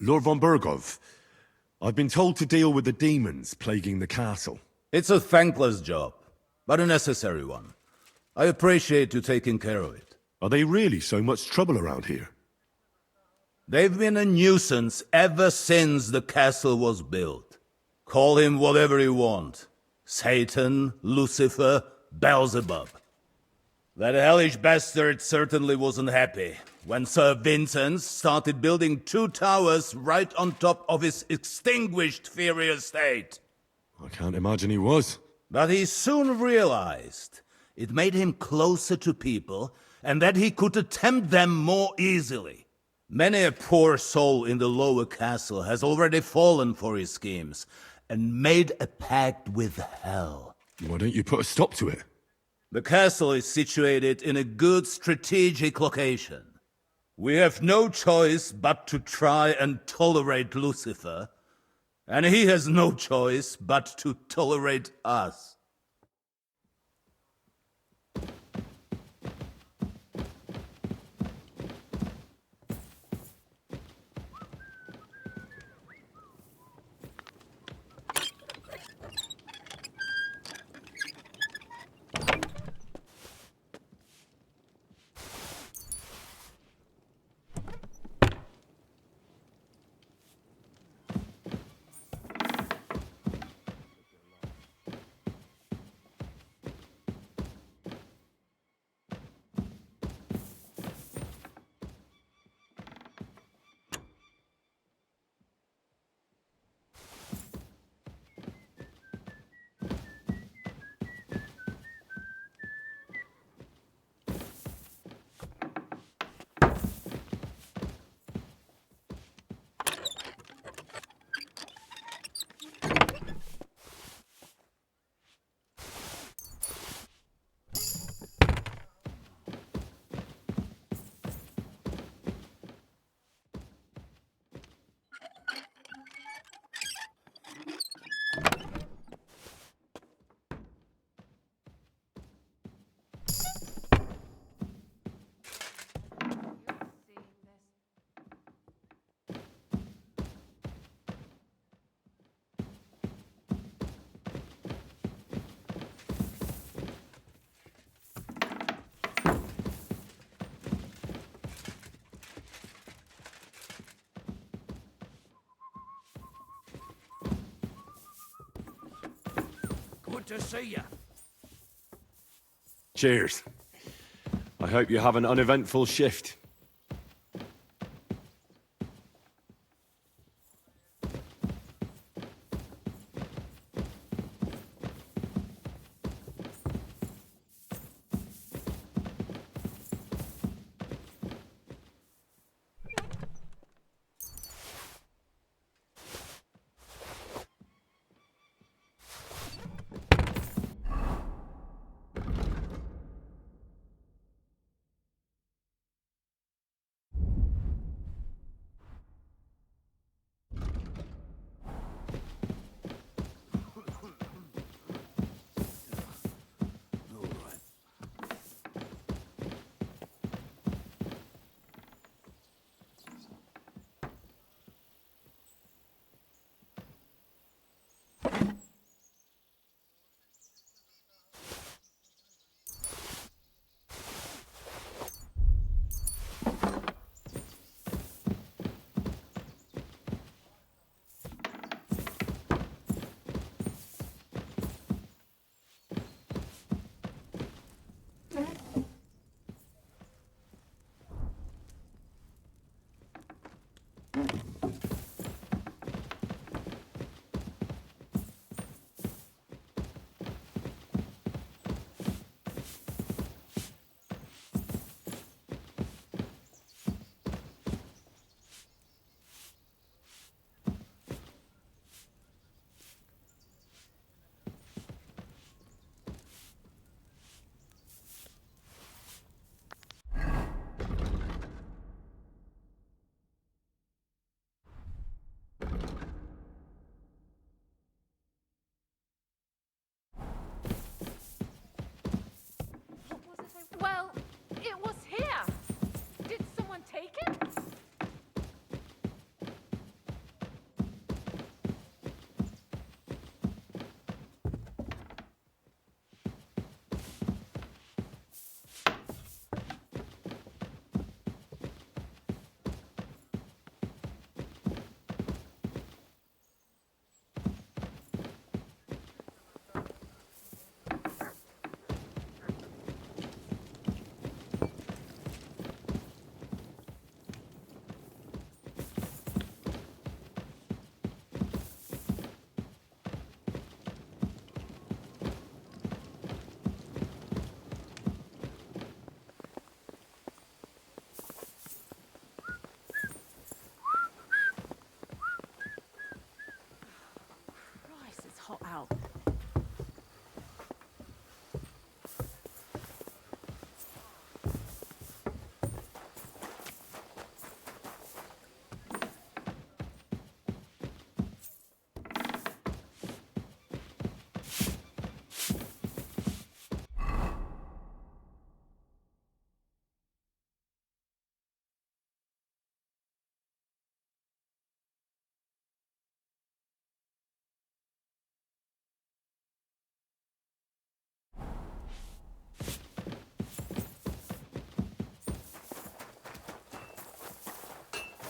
Lord von Bergov, I've been told to deal with the demons plaguing the castle. It's a thankless job, but a necessary one. I appreciate you taking care of it. Are they really so much trouble around here? They've been a nuisance ever since the castle was built. Call him whatever you want. Satan, Lucifer, Beelzebub. That hellish bastard certainly wasn't happy when Sir Vincent started building 2 towers right on top of his extinguished fairy estate. I can't imagine he was. But he soon realized it made him closer to people and that he could tempt them more easily. Many a poor soul in the lower castle has already fallen for his schemes and made a pact with hell. Why don't you put a stop to it? The castle is situated in a good strategic location. We have no choice but to try and tolerate Lucifer, and he has no choice but to tolerate us. to see you. Cheers. I hope you have an uneventful shift. Well, it was here. Did someone take it? Christ, it's hot out.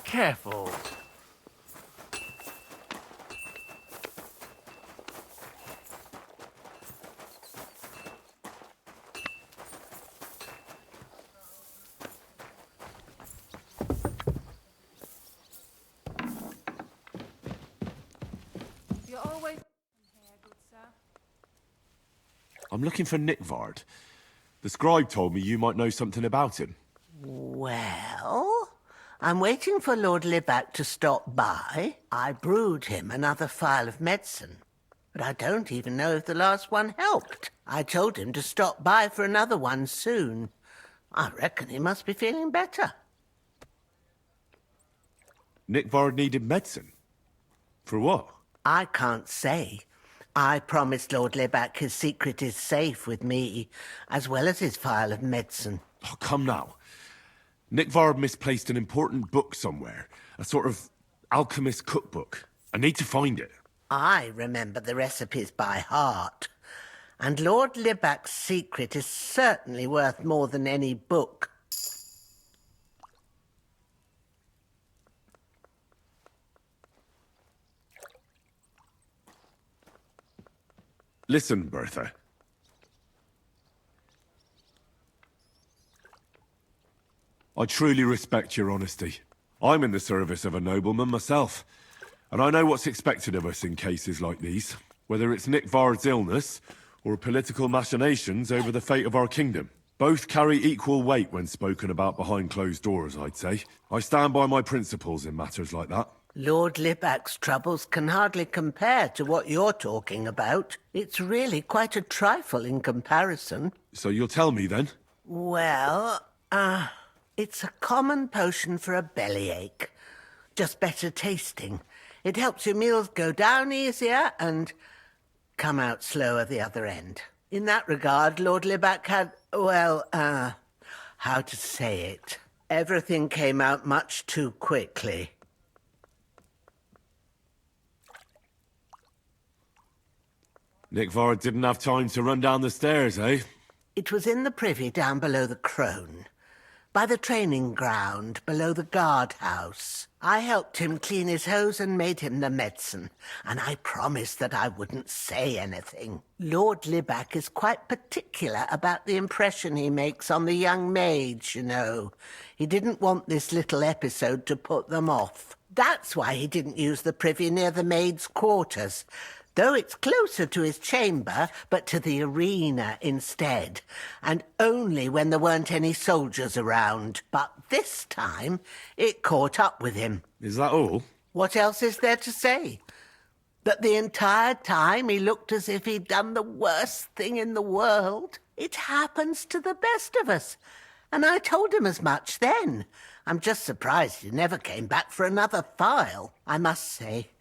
Careful. You're always here, good sir. I'm looking for Nickvard. The scribe told me you might know something about him. Well, I'm waiting for Lord Libac to stop by. I brewed him another phial of medicine, but I don't even know if the last one helped. I told him to stop by for another one soon. I reckon he must be feeling better. Nickvard needed medicine? For what? I can't say. I promised Lord Libac his secret is safe with me, as well as his phial of medicine. Oh, come now. Nickvard misplaced an important book somewhere. A sort of alchemist cookbook. I need to find it. I remember the recipes by heart. And Lord Libac's secret is certainly worth more than any book. Listen, Bertha. I truly respect your honesty. I'm in the service of a nobleman myself, and I know what's expected of us in cases like these, whether it's Nick Vard's illness or political machinations over the fate of our kingdom. Both carry equal weight when spoken about behind closed doors, I'd say. I stand by my principles in matters like that. Lord Libac's troubles can hardly compare to what you're talking about. It's really quite a trifle in comparison. So you'll tell me then? Well, it's a common potion for a bellyache. Just better tasting. It helps your meals go down easier and come out slower the other end. In that regard, Lord Libac had, well, how to say it? Everything came out much too quickly. Nick Vard didn't have time to run down the stairs, eh? It was in the privy down below the Crone, by the training ground below the guardhouse. I helped him clean his hose and made him the medicine, and I promised that I wouldn't say anything. Lord Libac is quite particular about the impression he makes on the young maids, you know. He didn't want this little episode to put them off. That's why he didn't use the privy near the maids' quarters, though it's closer to his chamber, but to the arena instead, and only when there weren't any soldiers around. But this time, it caught up with him. Is that all? What else is there to say? That the entire time he looked as if he'd done the worst thing in the world. It happens to the best of us, and I told him as much then. I'm just surprised he never came back for another file, I must say.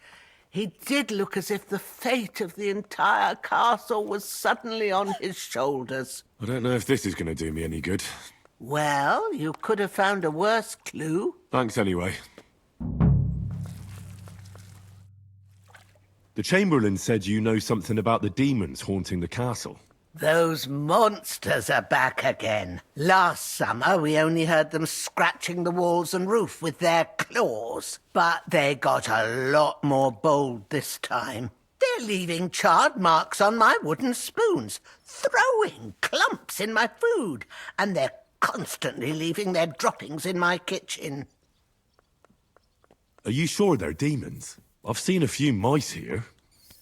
He did look as if the fate of the entire castle was suddenly on his shoulders. I don't know if this is going to do me any good. Well, you could have found a worse clue. Thanks anyway. The Chamberlain said you know something about the demons haunting the castle. Those monsters are back again. Last summer, we only heard them scratching the walls and roof with their claws. But they got a lot more bold this time. They're leaving charred marks on my wooden spoons, throwing clumps in my food, and they're constantly leaving their droppings in my kitchen. Are you sure they're demons? I've seen a few mice here.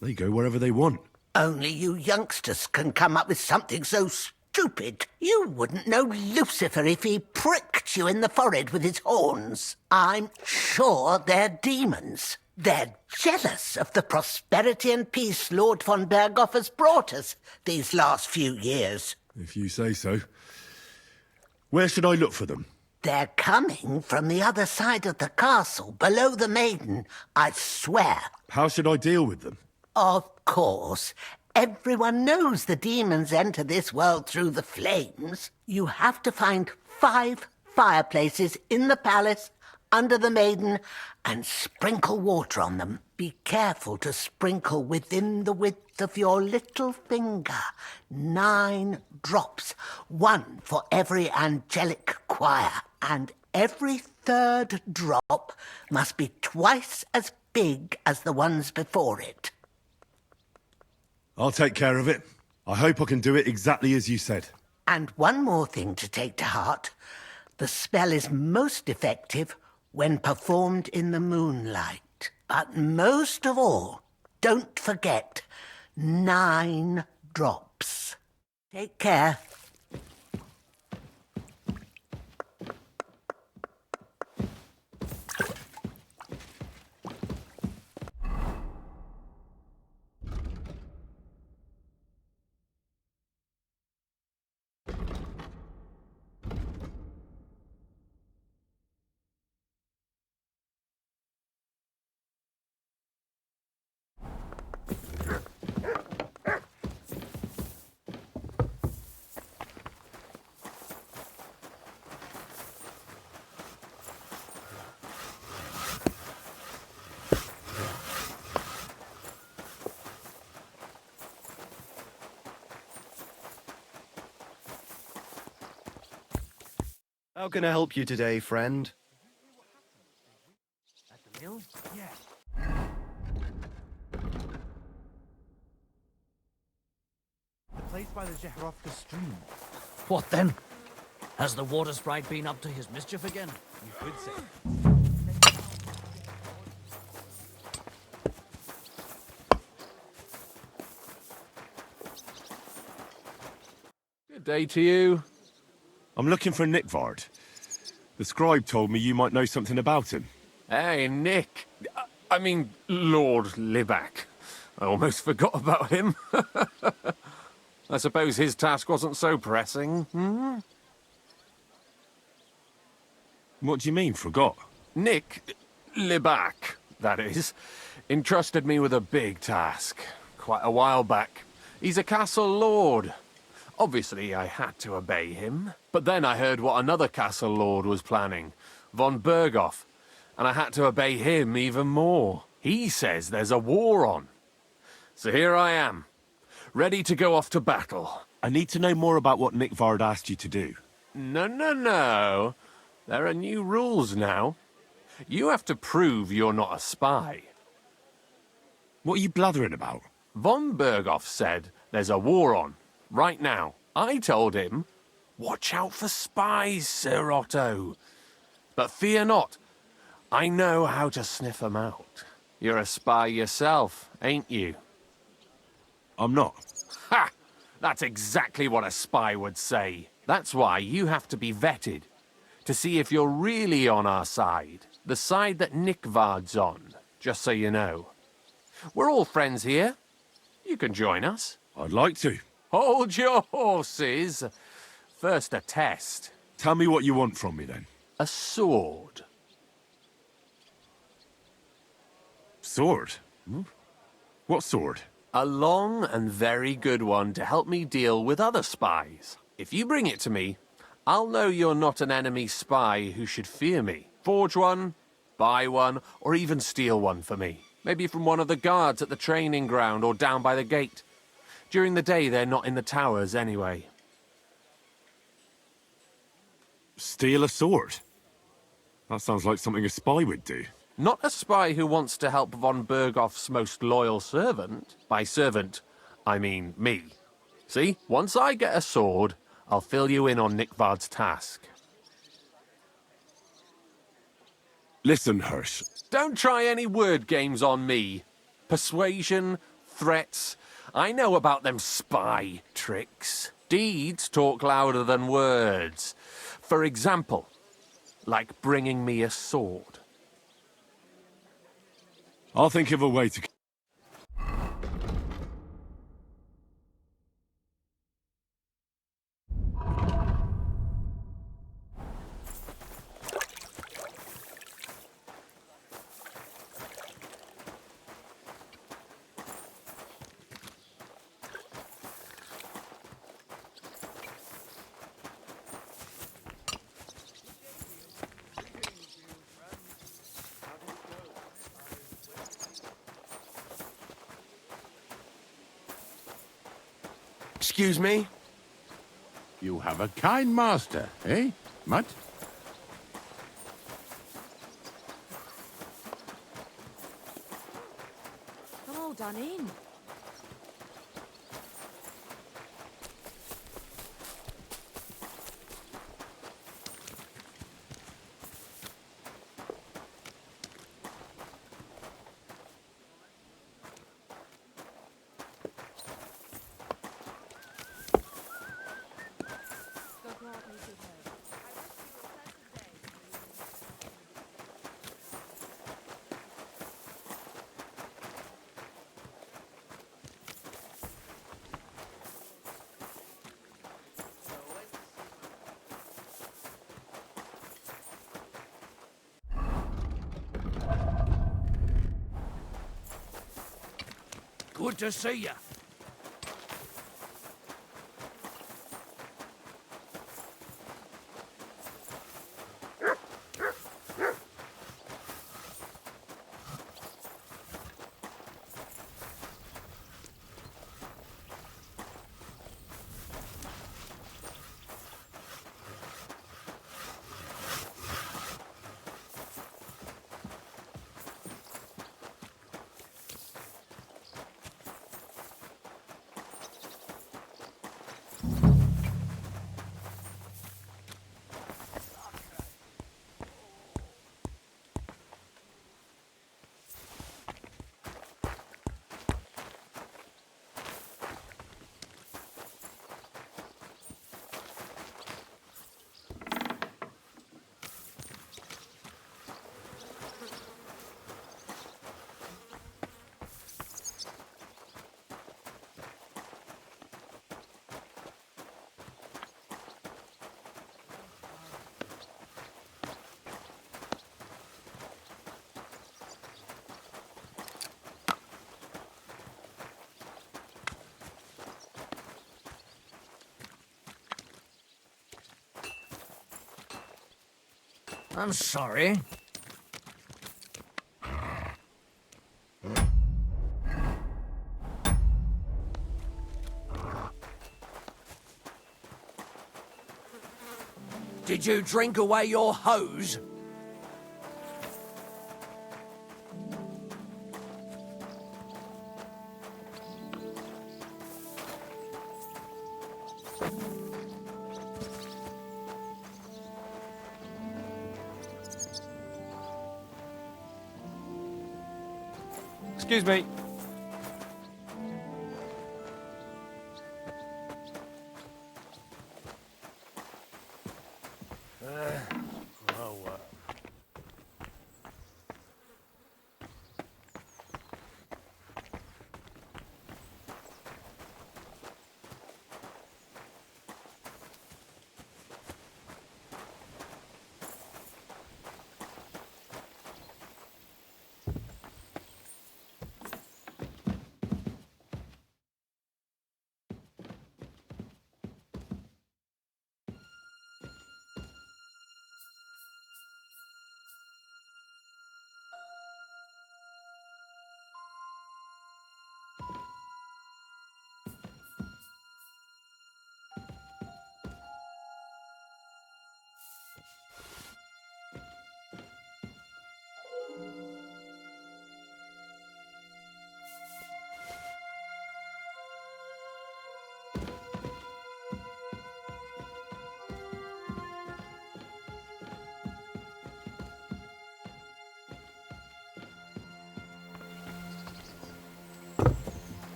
They go wherever they want. Only you youngsters can come up with something so stupid. You wouldn't know Lucifer if he pricked you in the forehead with his horns. I'm sure they're demons. They're jealous of the prosperity and peace Lord von Berghoff has brought us these last few years. If you say so. Where should I look for them? They're coming from the other side of the castle, below the Maiden, I swear. How should I deal with them? Of course. Everyone knows the demons enter this world through the flames. You have to find 5 fireplaces in the palace, under the Maiden, and sprinkle water on them. Be careful to sprinkle within the width of your little finger. 9 drops, 1 for every angelic choir. And every 3rd drop must be twice as big as the ones before it. I'll take care of it. I hope I can do it exactly as you said. And one more thing to take to heart. The spell is most effective when performed in the moonlight. But most of all, don't forget 9 drops. Take care. How can I help you today, friend? At the mill? Yeah. Right by the Zehrovka stream. What then? Has the water sprite been up to his mischief again? You could say. Good day to you. I'm looking for Nickvard. The scribe told me you might know something about him. Hey, Nick. I mean, Lord Libak. I almost forgot about him. I suppose his task wasn't so pressing, hmm? What do you mean, forgot? Nick Libak, that is, entrusted me with a big task quite a while back. He's a castle lord. Obviously, I had to obey him. But then I heard what another castle lord was planning, von Berghoff, and I had to obey him even more. He says there's a war on. So here I am, ready to go off to battle. I need to know more about what Nickvard asked you to do. No. There are new rules now. You have to prove you're not a spy. What are you blathering about? Von Berghoff said there's a war on, right now. I told him, watch out for spies, Sir Otto. But fear not, I know how to sniff them out. You're a spy yourself, ain't you? I'm not. Ha! That's exactly what a spy would say. That's why you have to be vetted, to see if you're really on our side. The side that Nickvard's on, just so you know. We're all friends here. You can join us. I'd like to. Hold your horses. First a test. Tell me what you want from me, then. A sword. Sword? Hmm? What sword? A long and very good one to help me deal with other spies. If you bring it to me, I'll know you're not an enemy spy who should fear me. Forge one, buy one, or even steal one for me. Maybe from one of the guards at the training ground or down by the gate. During the day, they're not in the towers anyway. Steal a sword? That sounds like something a spy would do. Not a spy who wants to help von Berghoff's most loyal servant. By servant, I mean me. See, once I get a sword, I'll fill you in on Nickvard's task. Listen, Hirsch. Don't try any word games on me. Persuasion, threats, I know about them spy tricks. Deeds talk louder than words. For example, like bringing me a sword. I'll think of a way to... Excuse me? You have a kind master, eh, Mutt? Come all done in. Good to see you. I'm sorry. Did you drink away your hose? Excuse me.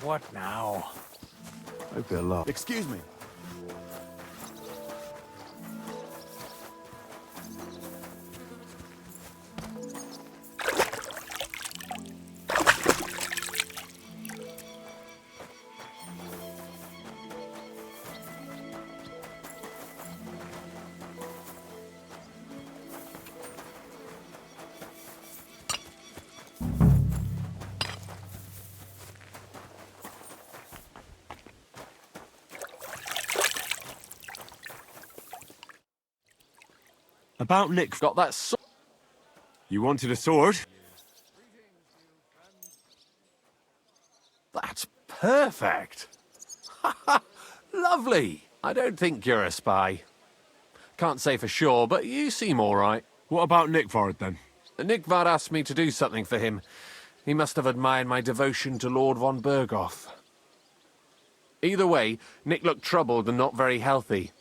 What now? Hope you're lost. Excuse me. About Nick. Got that sword. You wanted a sword? That's perfect. Lovely. I don't think you're a spy. Can't say for sure, but you seem all right. What about Nickvard, then? Nickvard asked me to do something for him. He must have admired my devotion to Lord von Berghoff. Either way, Nick looked troubled and not very healthy.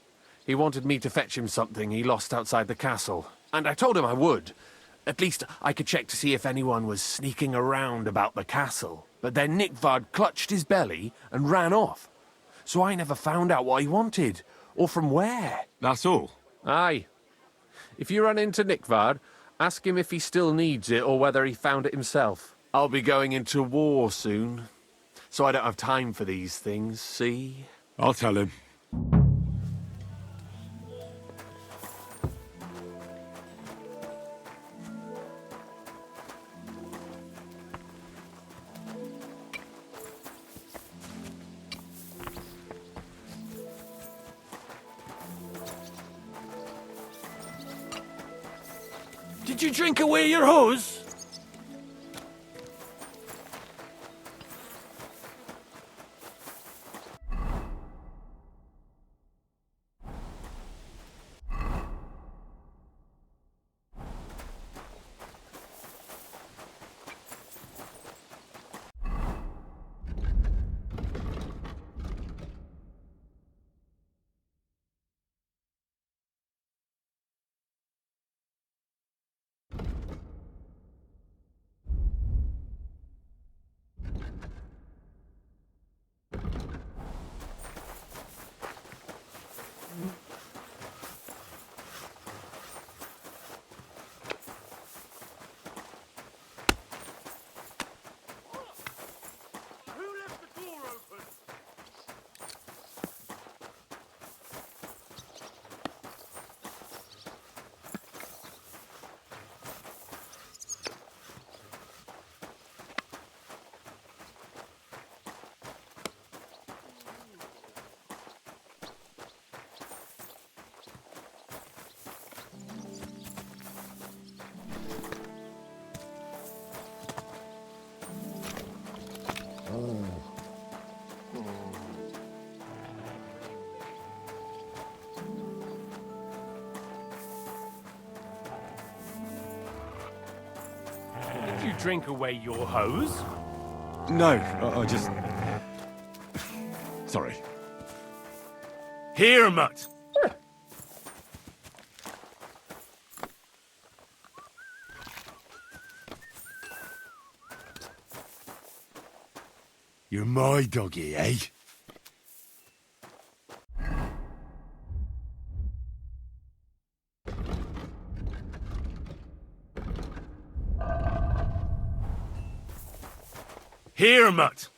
He wanted me to fetch him something he lost outside the castle, and I told him I would. At least I could check to see if anyone was sneaking around about the castle. But then Nickvard clutched his belly and ran off. So I never found out what he wanted, or from where. That's all? Aye. If you run into Nickvard, ask him if he still needs it or whether he found it himself. I'll be going into war soon, so I don't have time for these things, see? I'll tell him. Did you drink away your hose? Did you drink away your hose? No, I just... Sorry. Here, mutt! You're my doggy, eh? Here, mutt!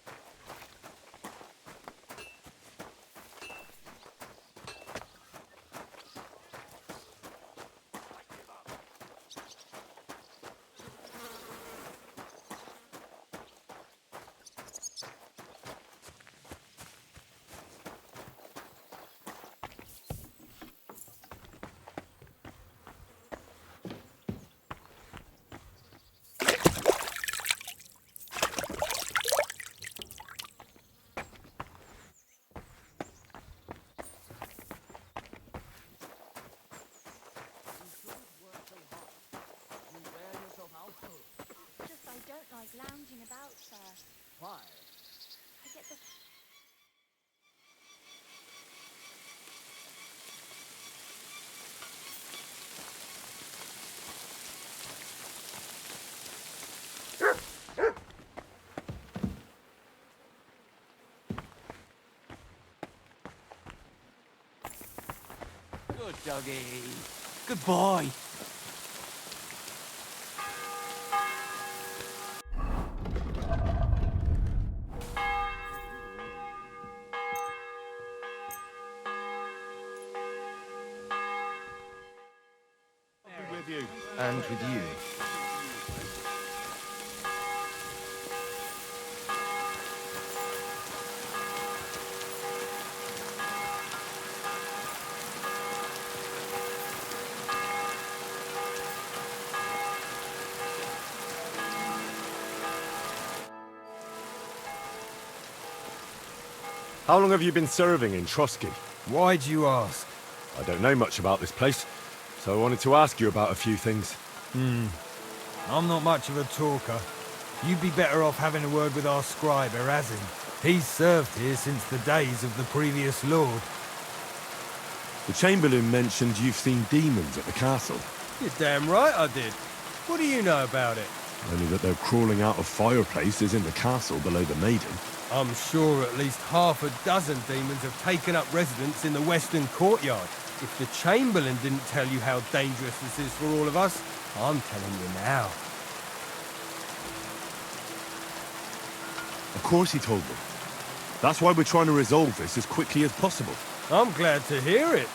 Just I don't like lounging about, sir. Why? I get the... Good doggy. Good boy. With you. And with you. How long have you been serving in Trosky? Why'd you ask? I don't know much about this place, so I wanted to ask you about a few things. I'm not much of a talker. You'd be better off having a word with our scribe, Erasim. He's served here since the days of the previous lord. The Chamberlain mentioned you've seen demons at the castle. You're damn right I did. What do you know about it? Only that they're crawling out of fireplaces in the castle below the Maiden. I'm sure at least half a dozen demons have taken up residence in the western courtyard. If the Chamberlain didn't tell you how dangerous this is for all of us, I'm telling you now. Of course he told me. That's why we're trying to resolve this as quickly as possible. I'm glad to hear it.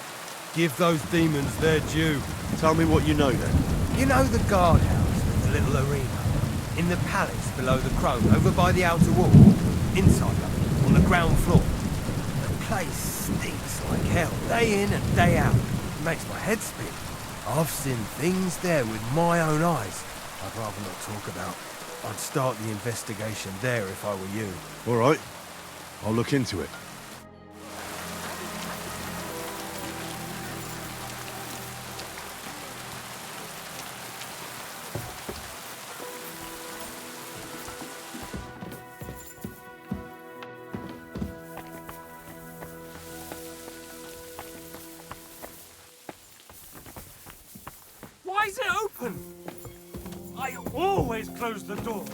Give those demons their due. Tell me what you know then. You know the guardhouse, the little arena? In the palace below the Crone, over by the outer wall? Inside of it, on the ground floor. The place stinks like hell, day in and day out. It makes my head spin. I've seen things there with my own eyes I'd rather not talk about. I'd start the investigation there if I were you. All right. I'll look into it. Why is it open? I always close the door.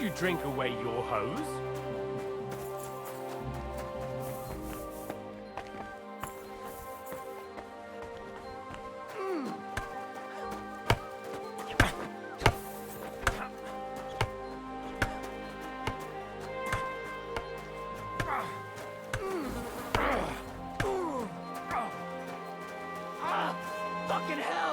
you drink away your hose? Fucking hell!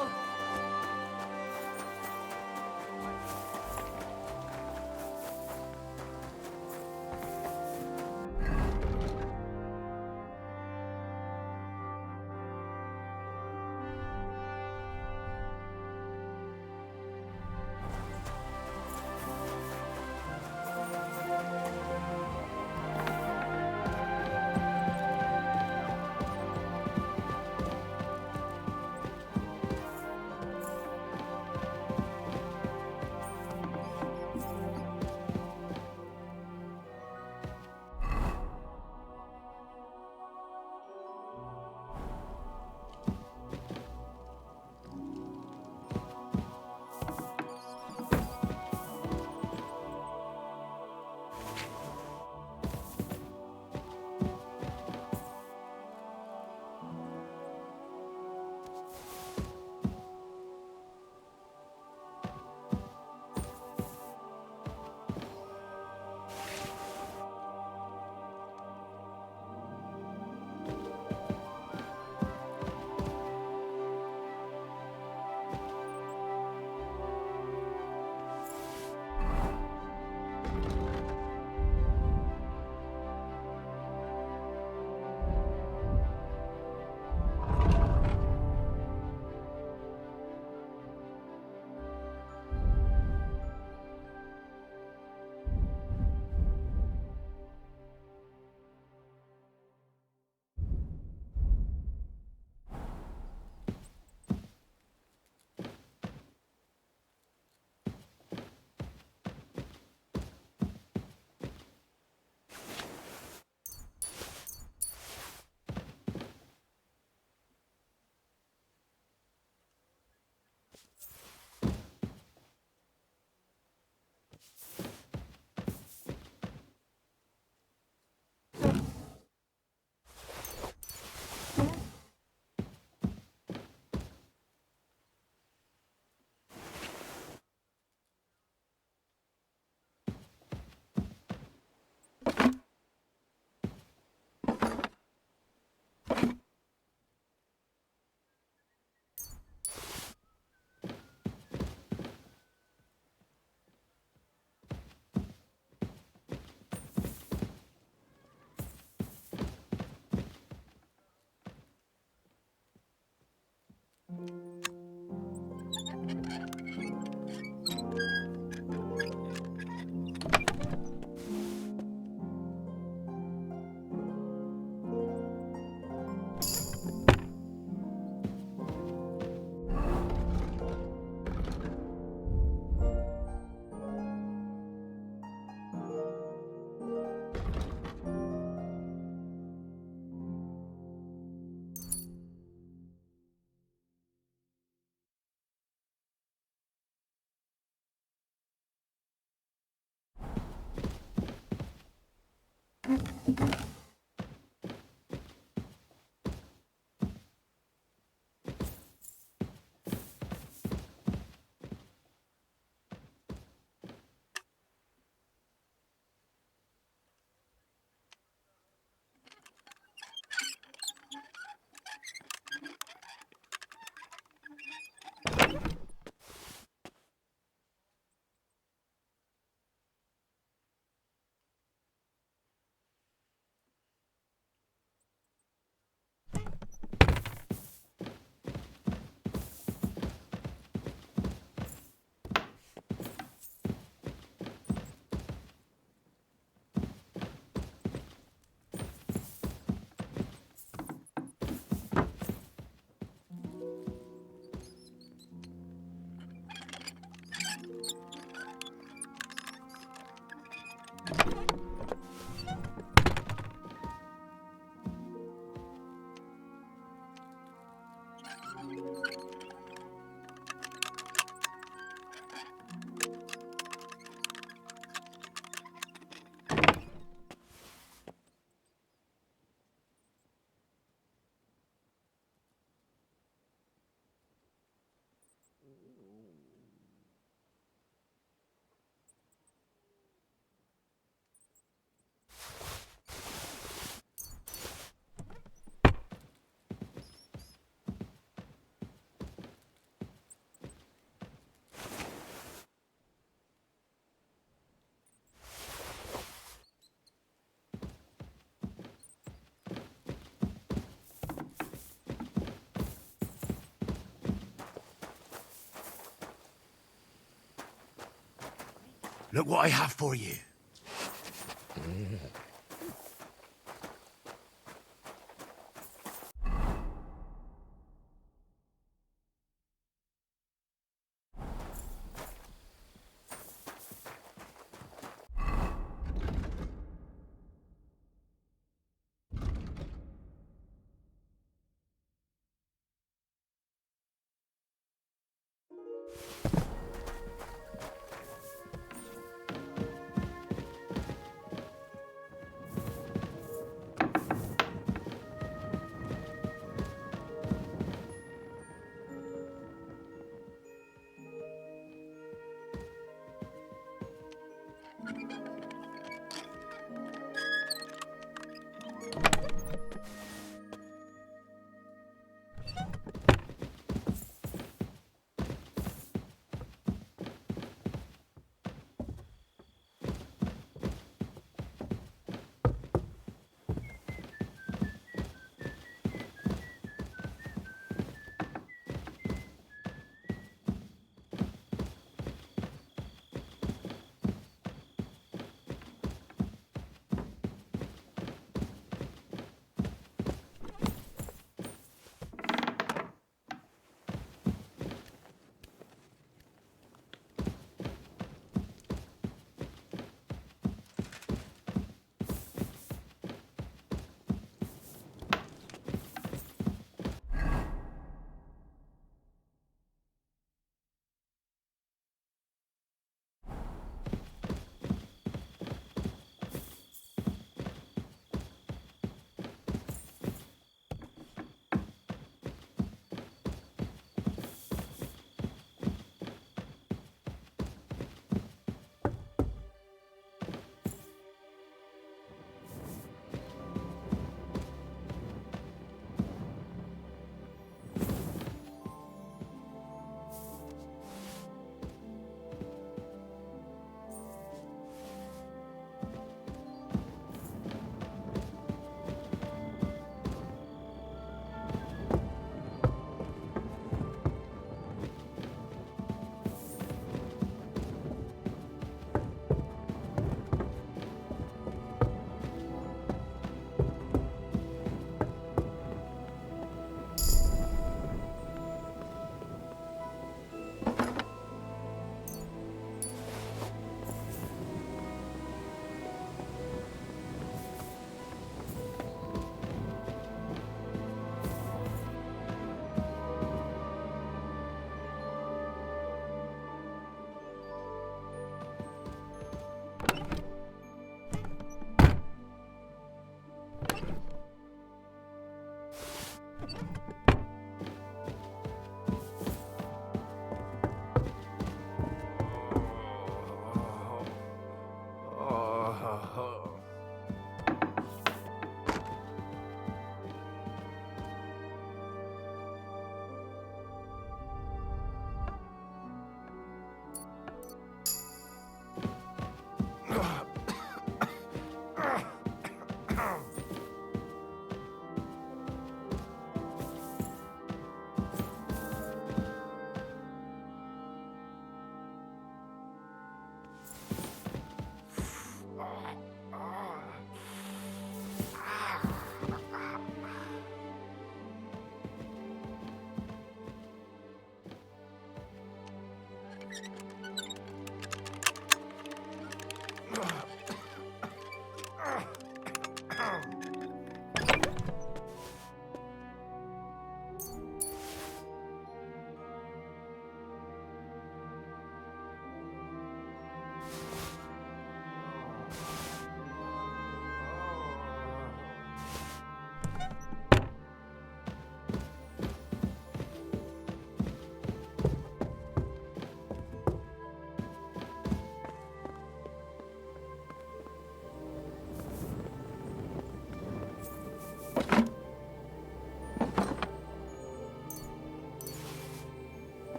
Look what I have for you.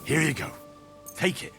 Here you go. Take it.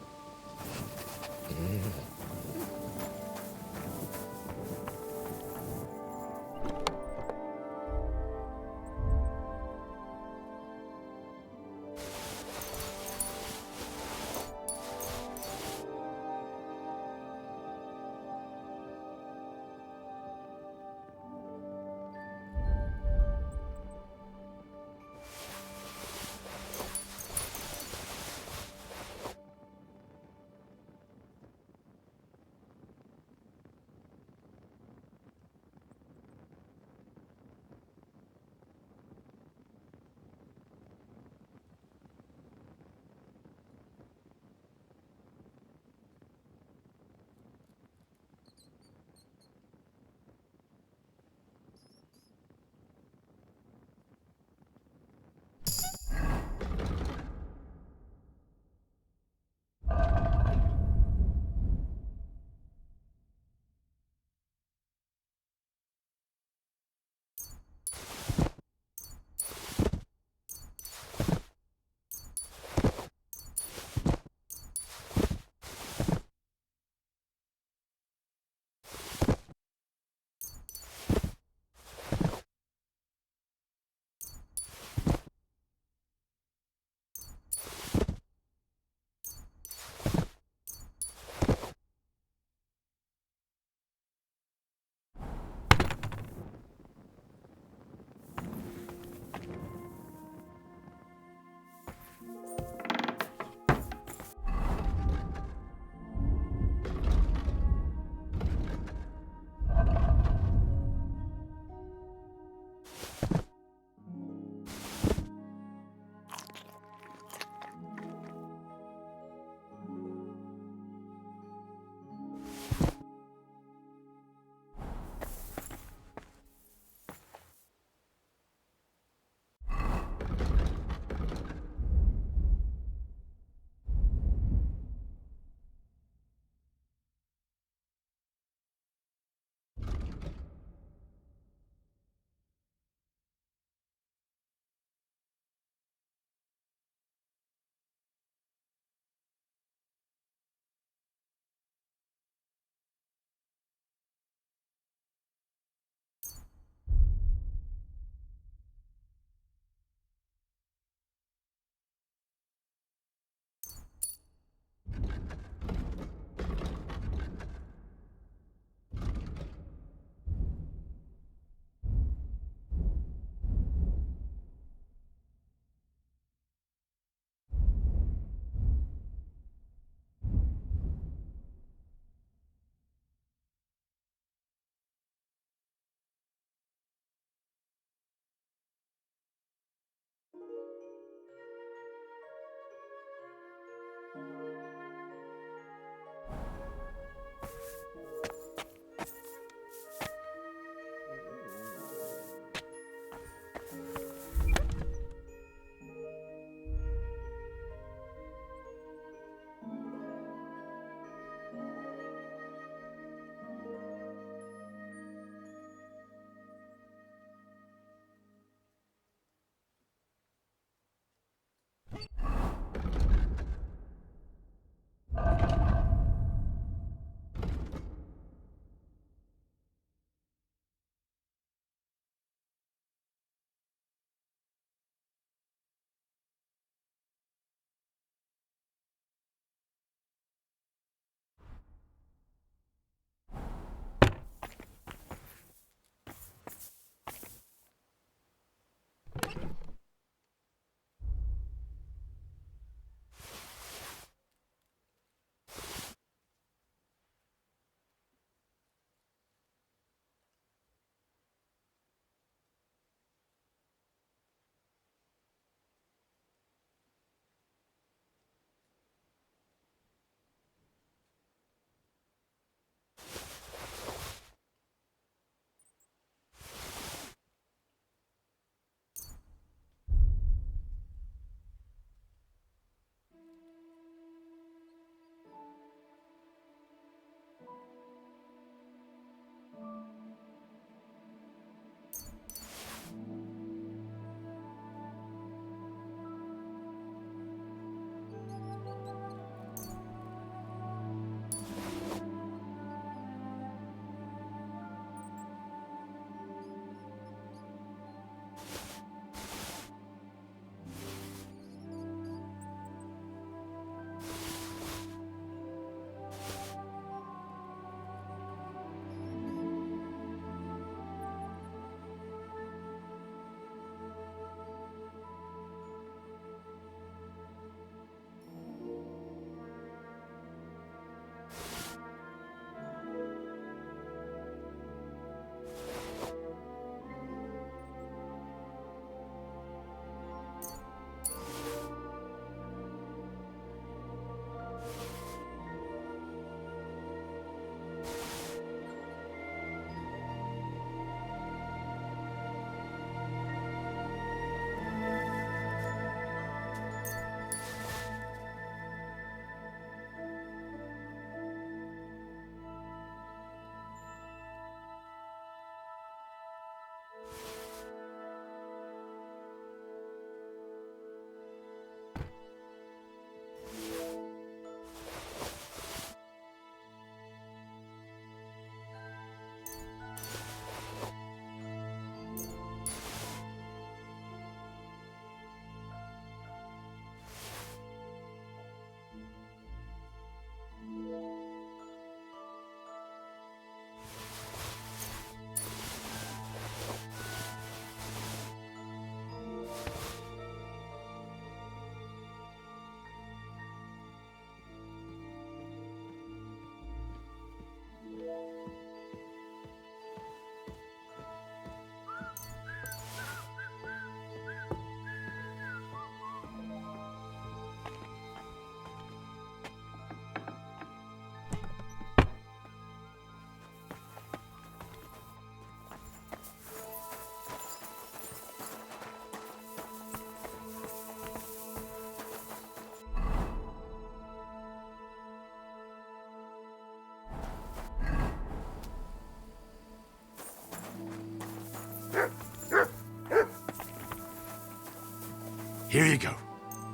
Here you go.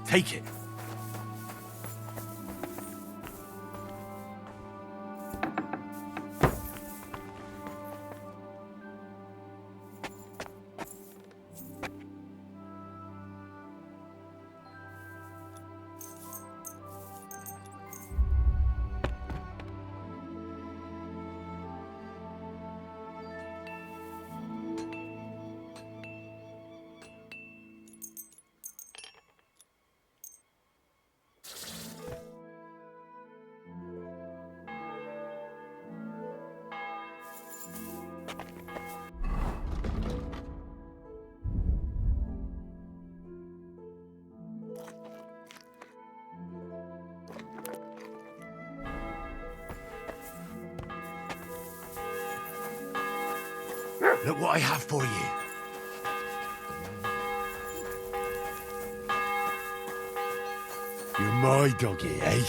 Take it. Look what I have for you. You're my doggy, eh?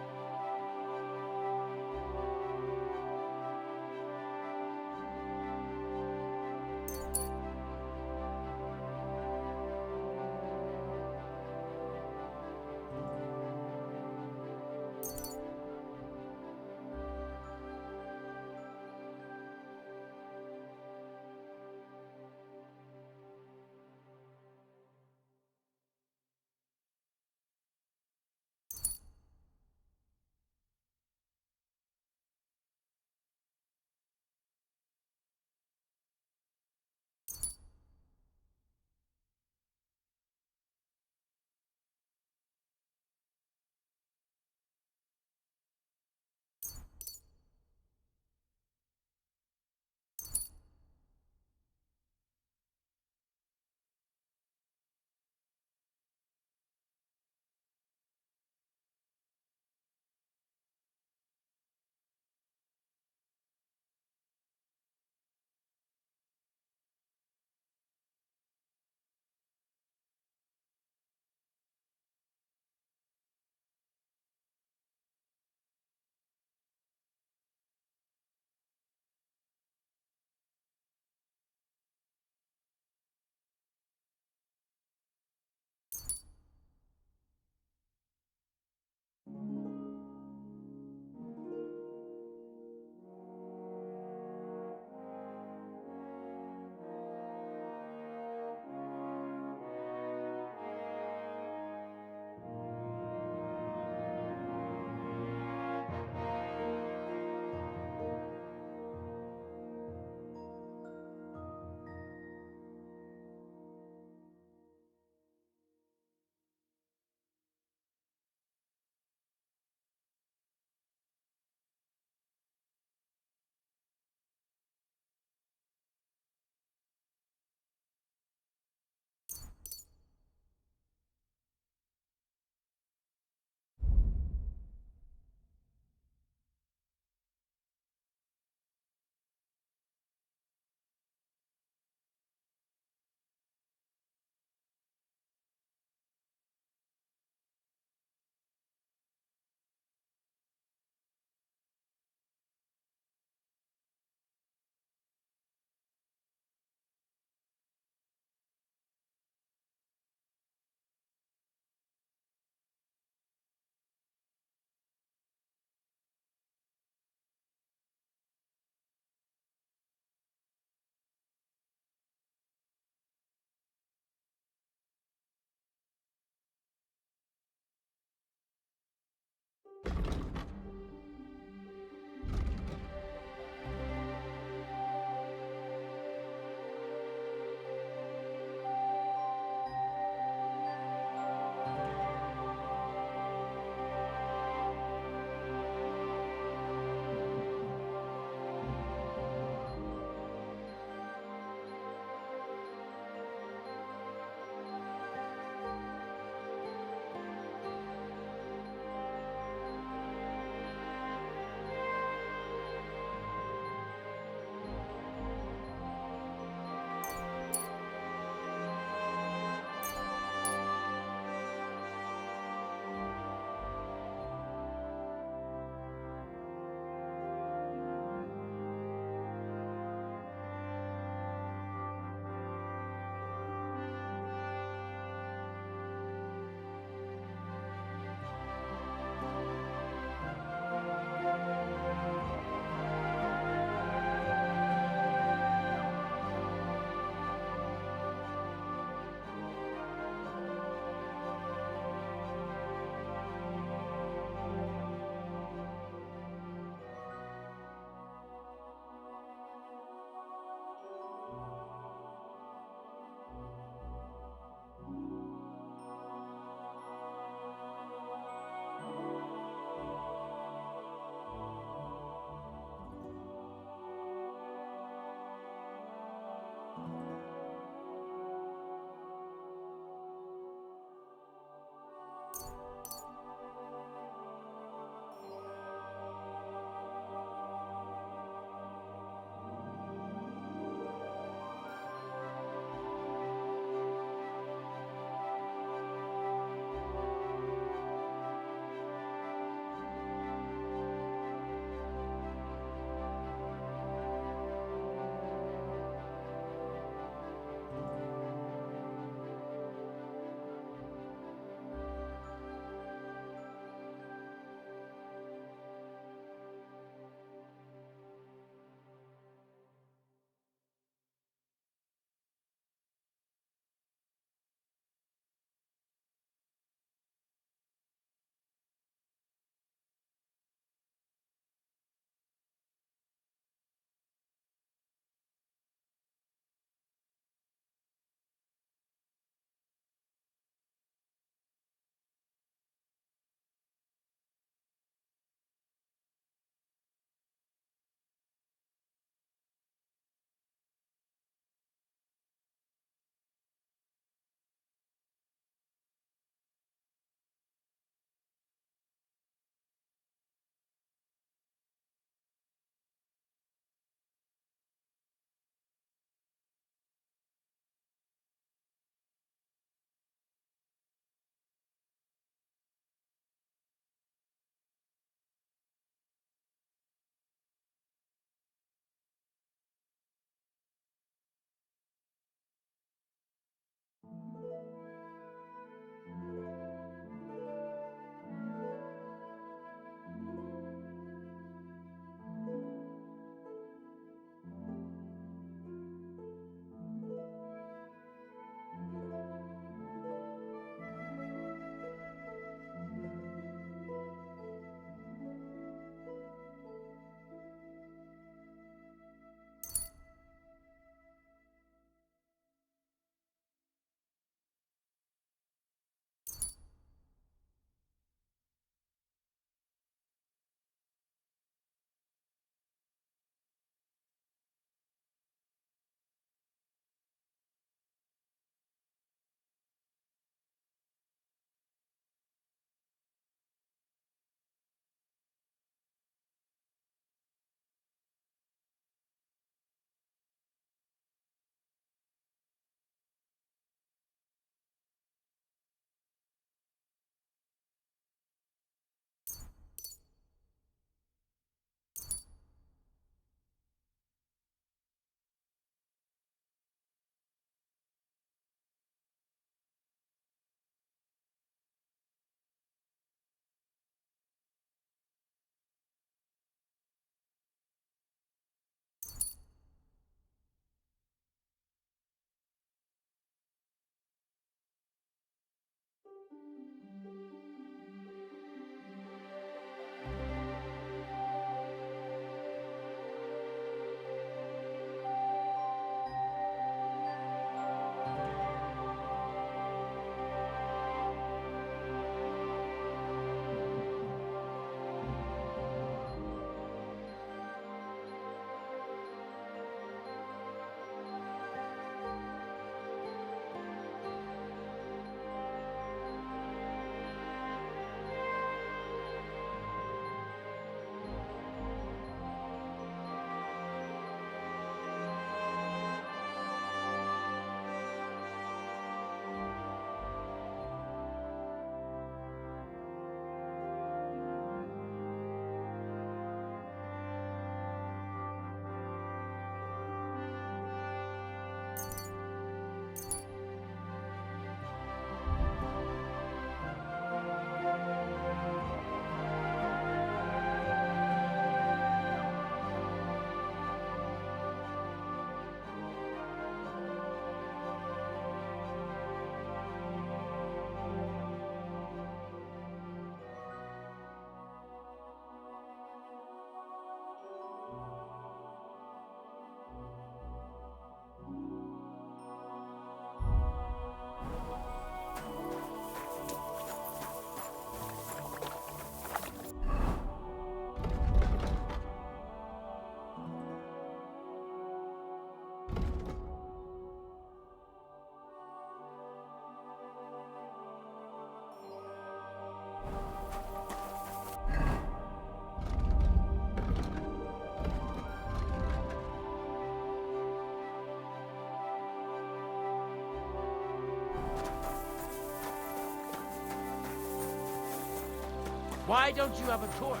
Why don't you have a torch?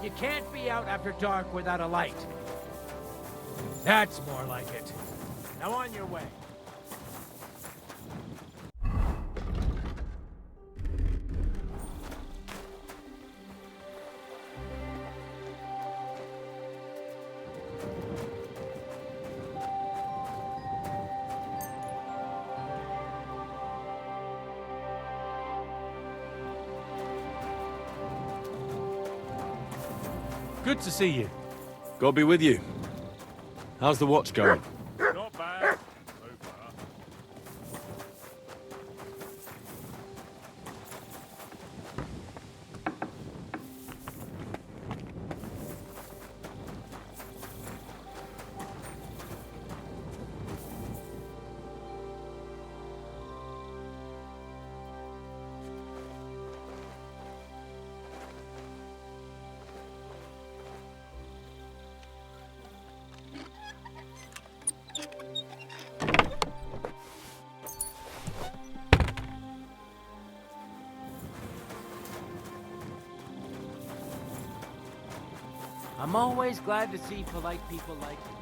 You can't be out after dark without a light. That's more like it. Now on your way. Good to see you. God be with you. How's the watch going? Not bad. So far. I'm always glad to see polite people like you.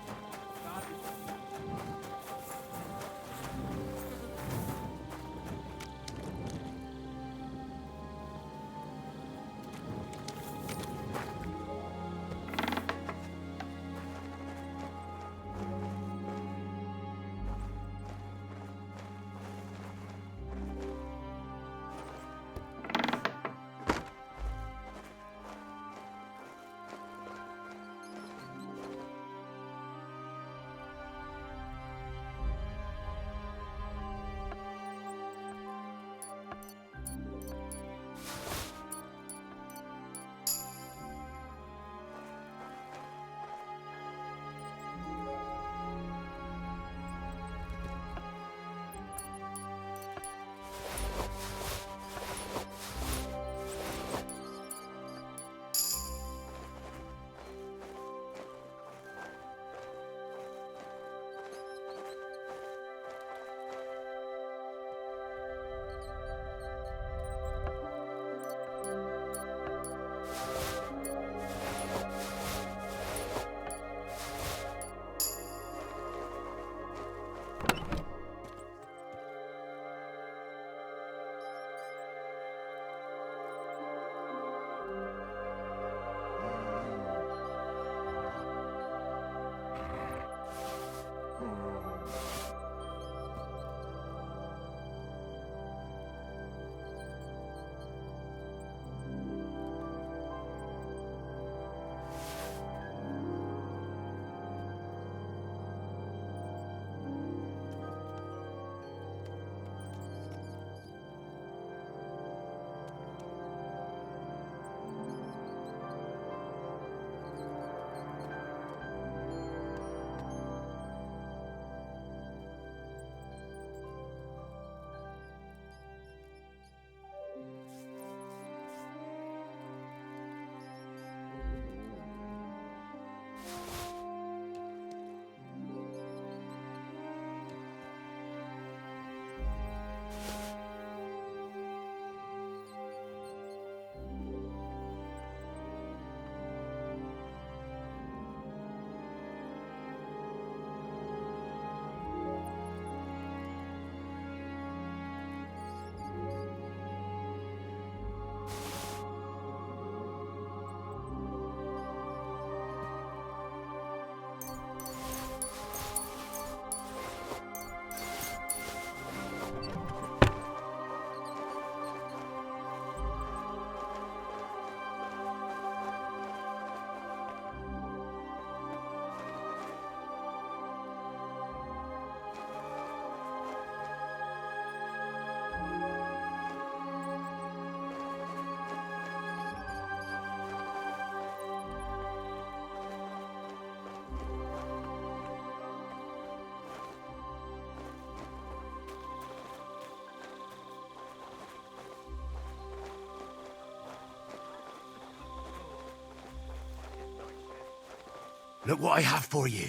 Look what I have for you.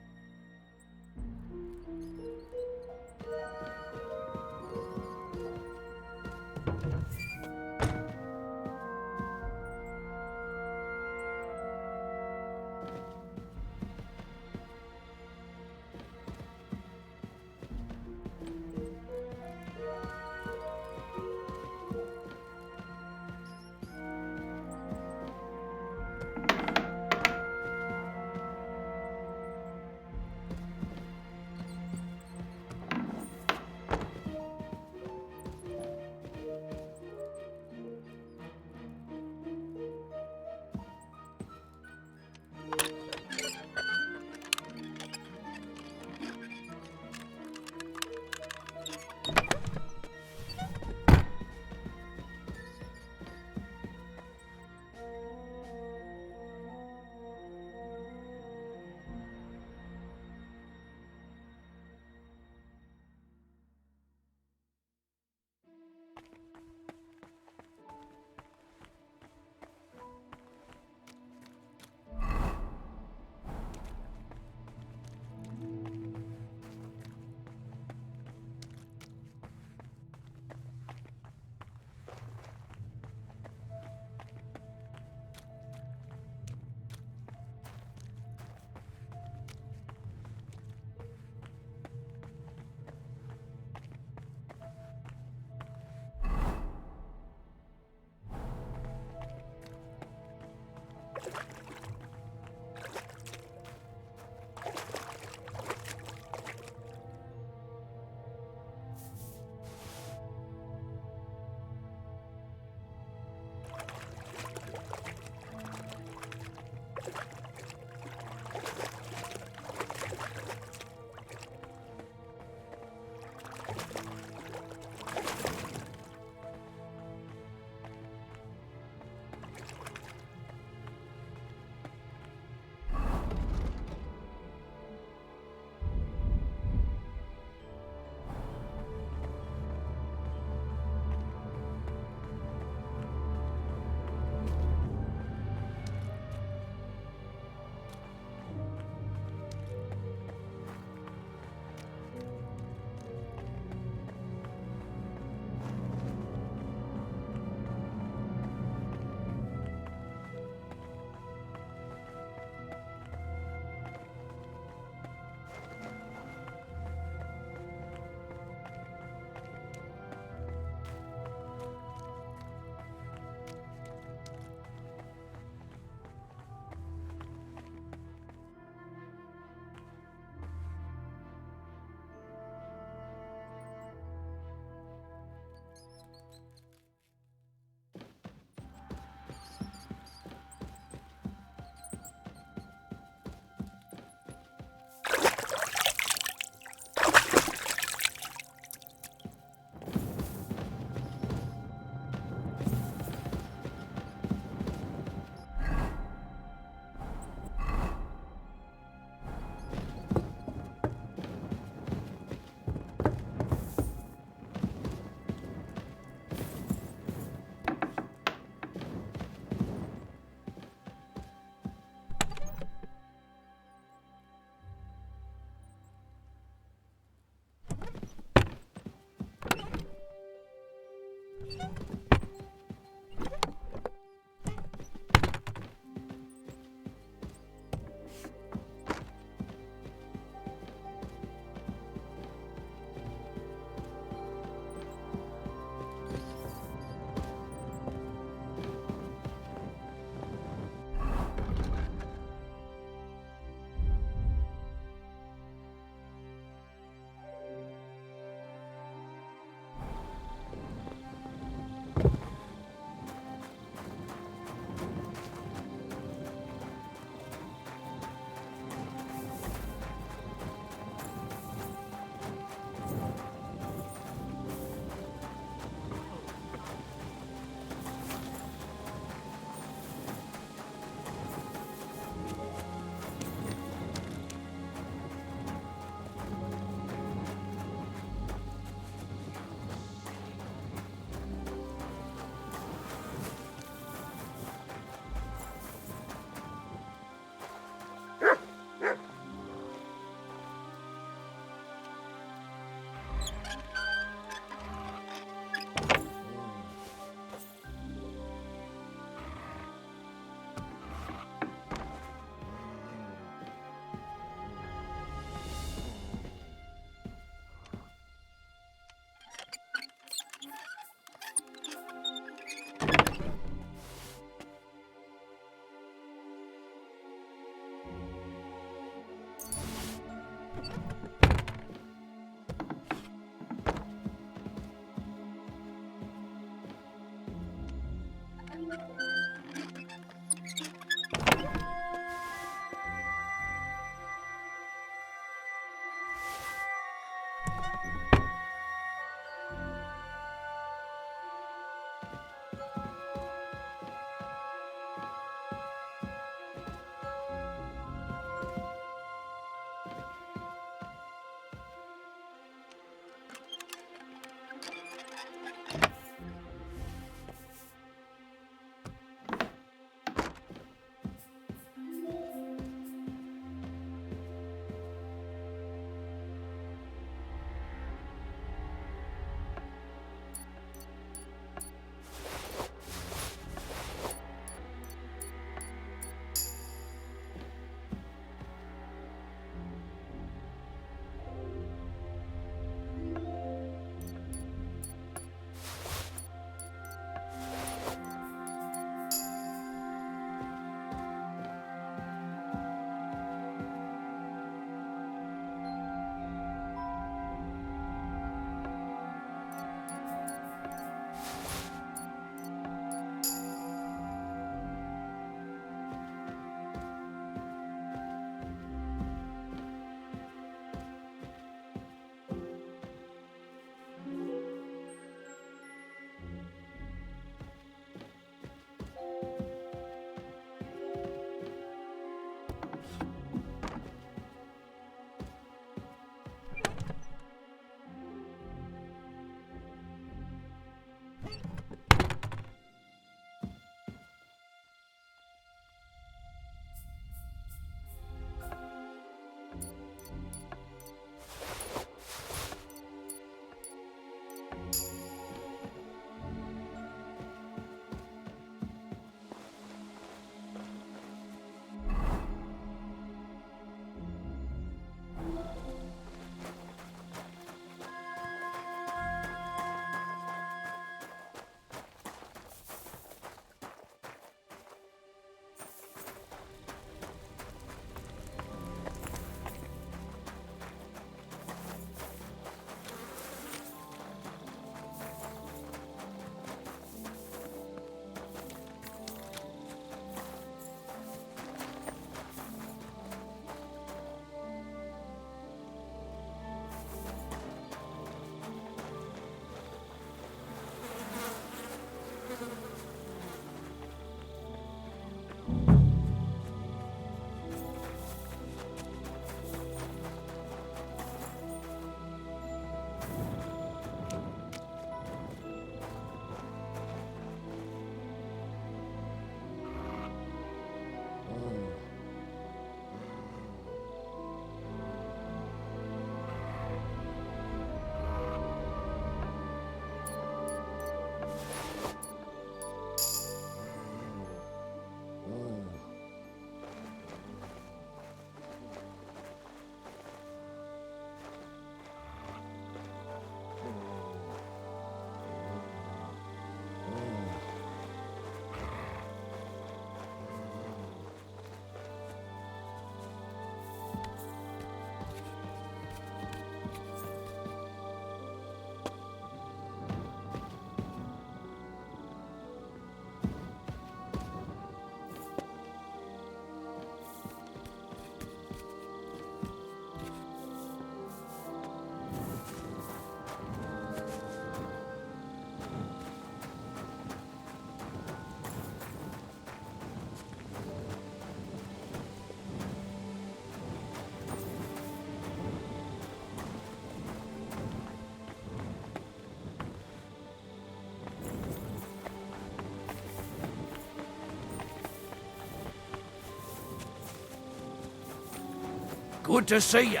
Good to see you.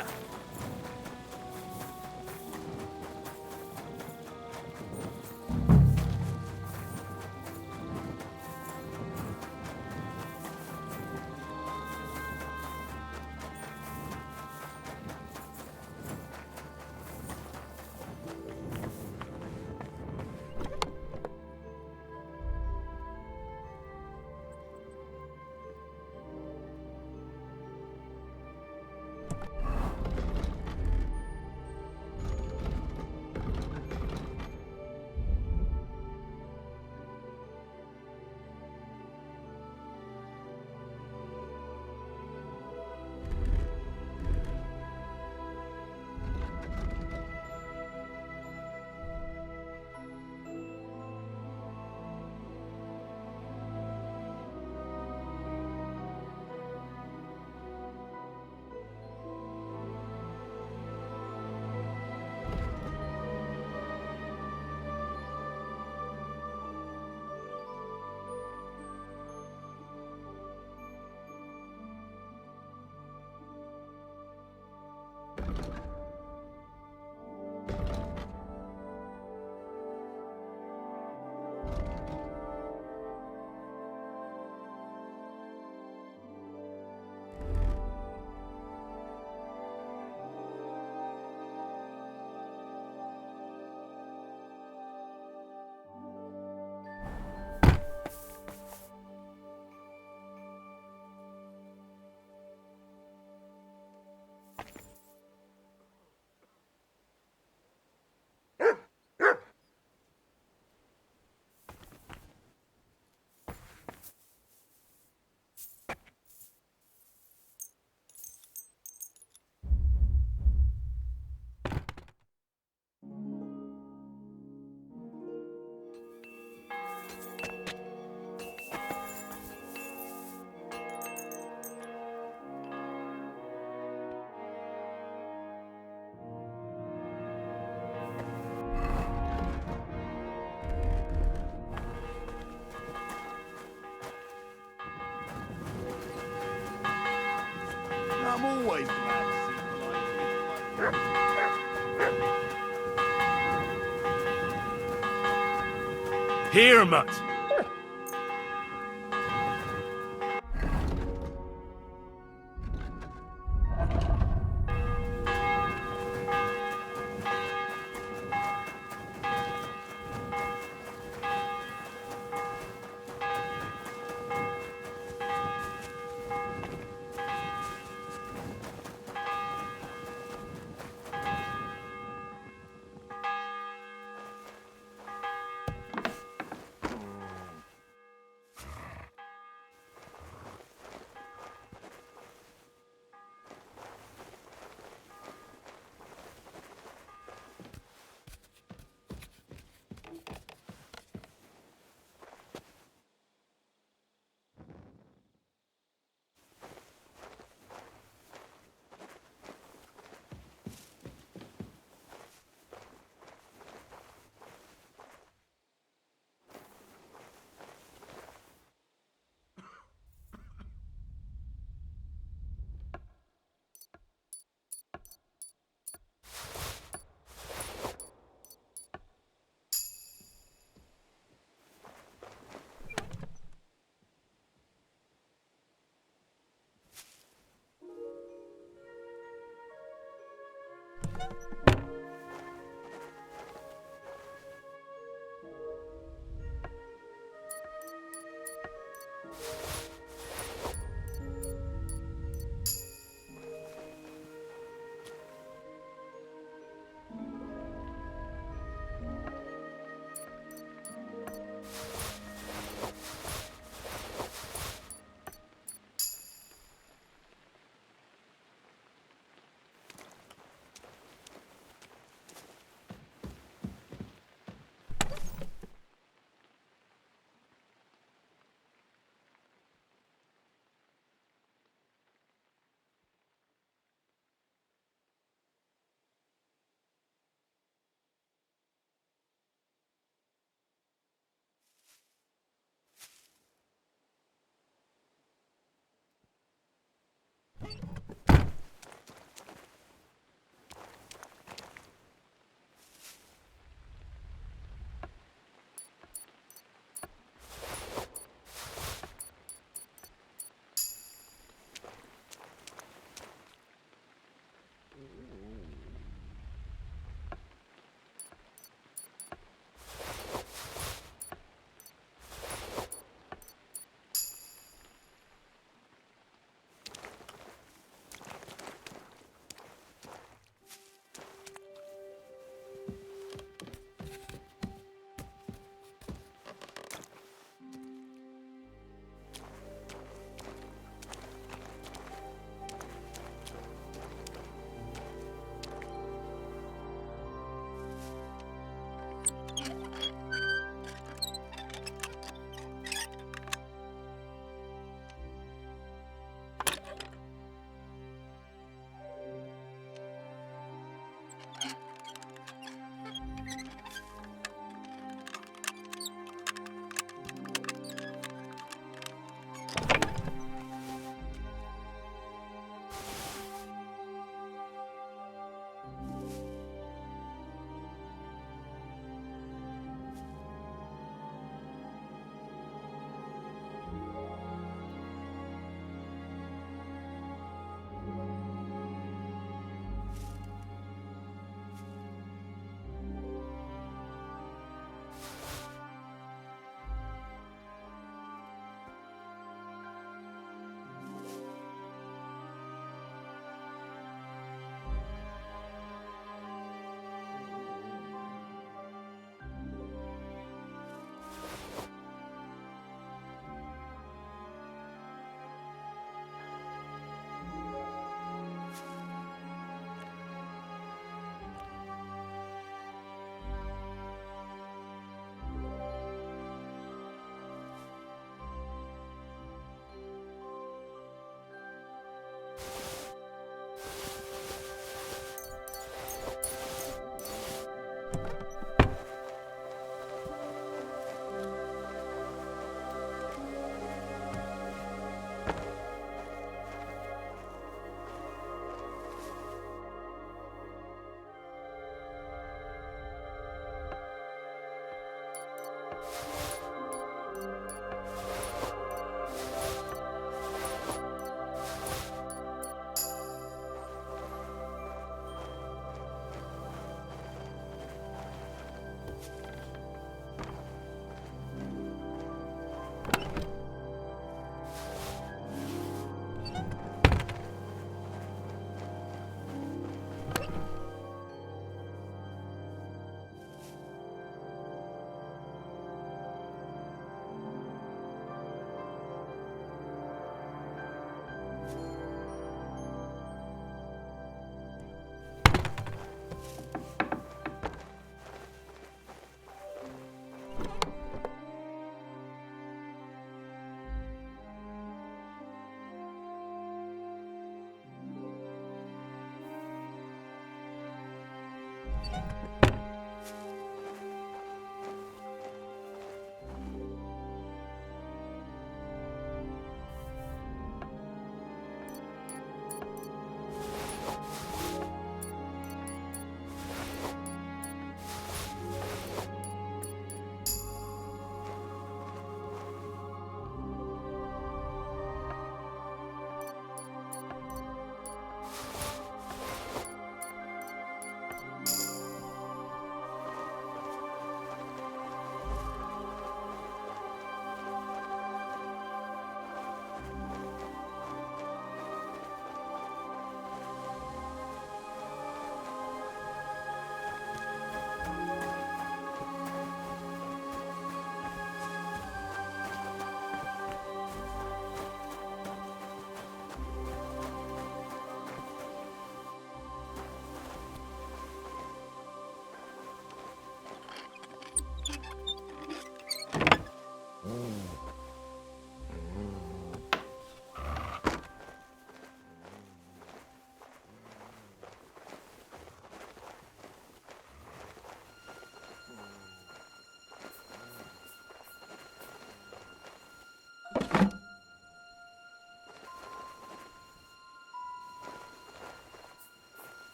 I'm always glad to see polite people. Here, Mutt.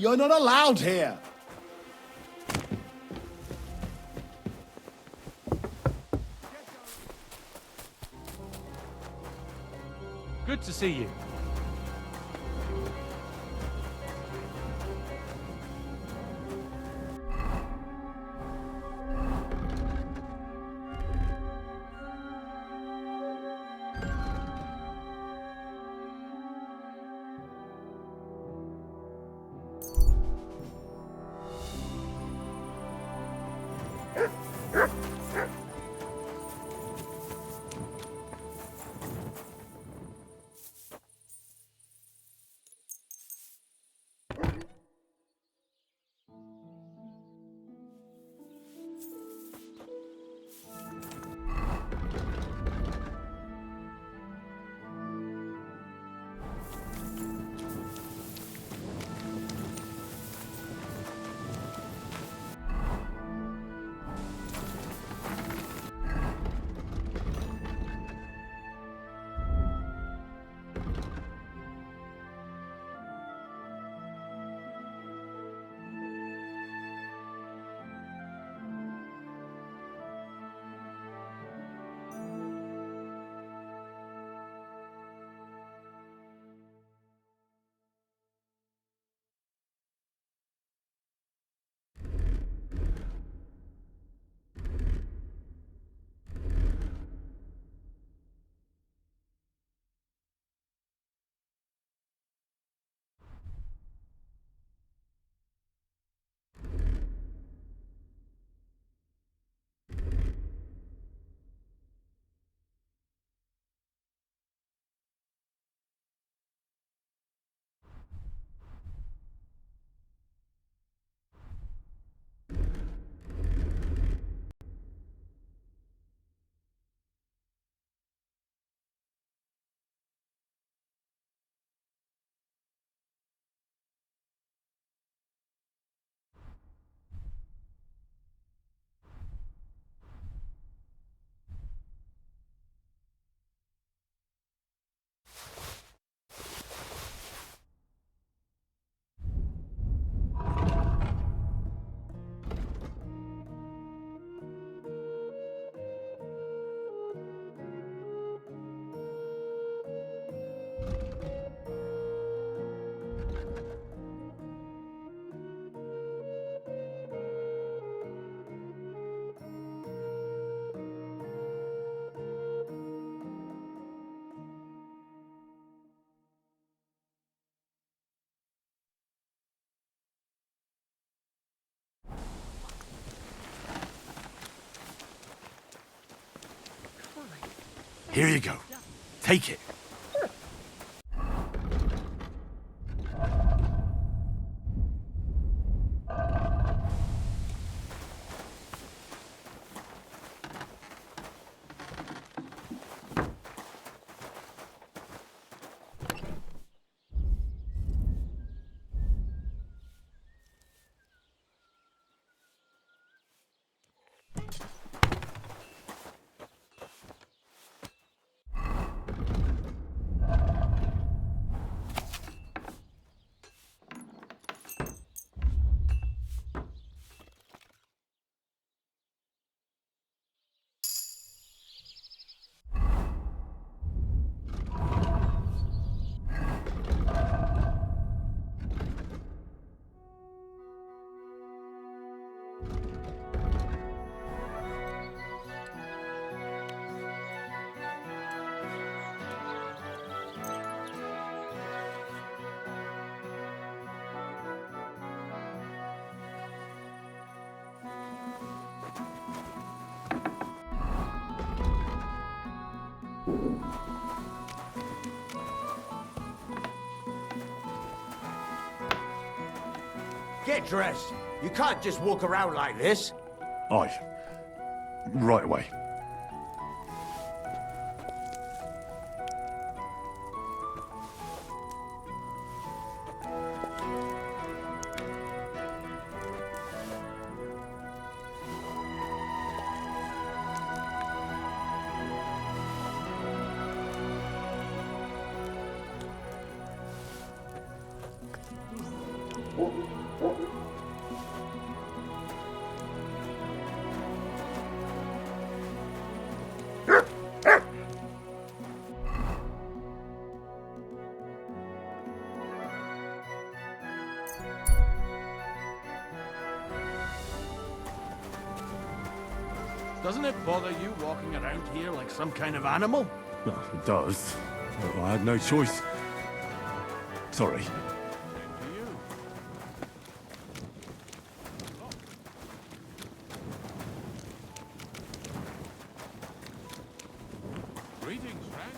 You're not allowed here. Good to see you. Here you go. Take it. Get dressed. You can't just walk around like this. Aye. Right away. Doesn't it bother you walking around here like some kind of animal? Well, it does. But I had no choice. Sorry. Greetings, friend.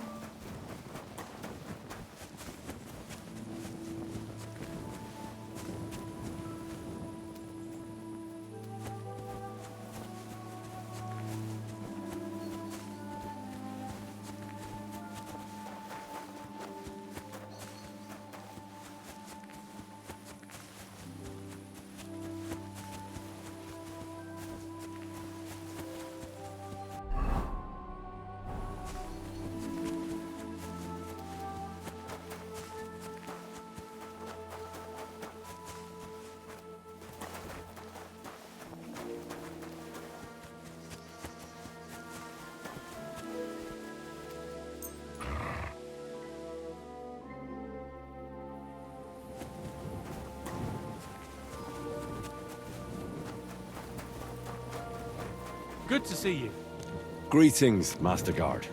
Good to see you. Greetings, Master Guard.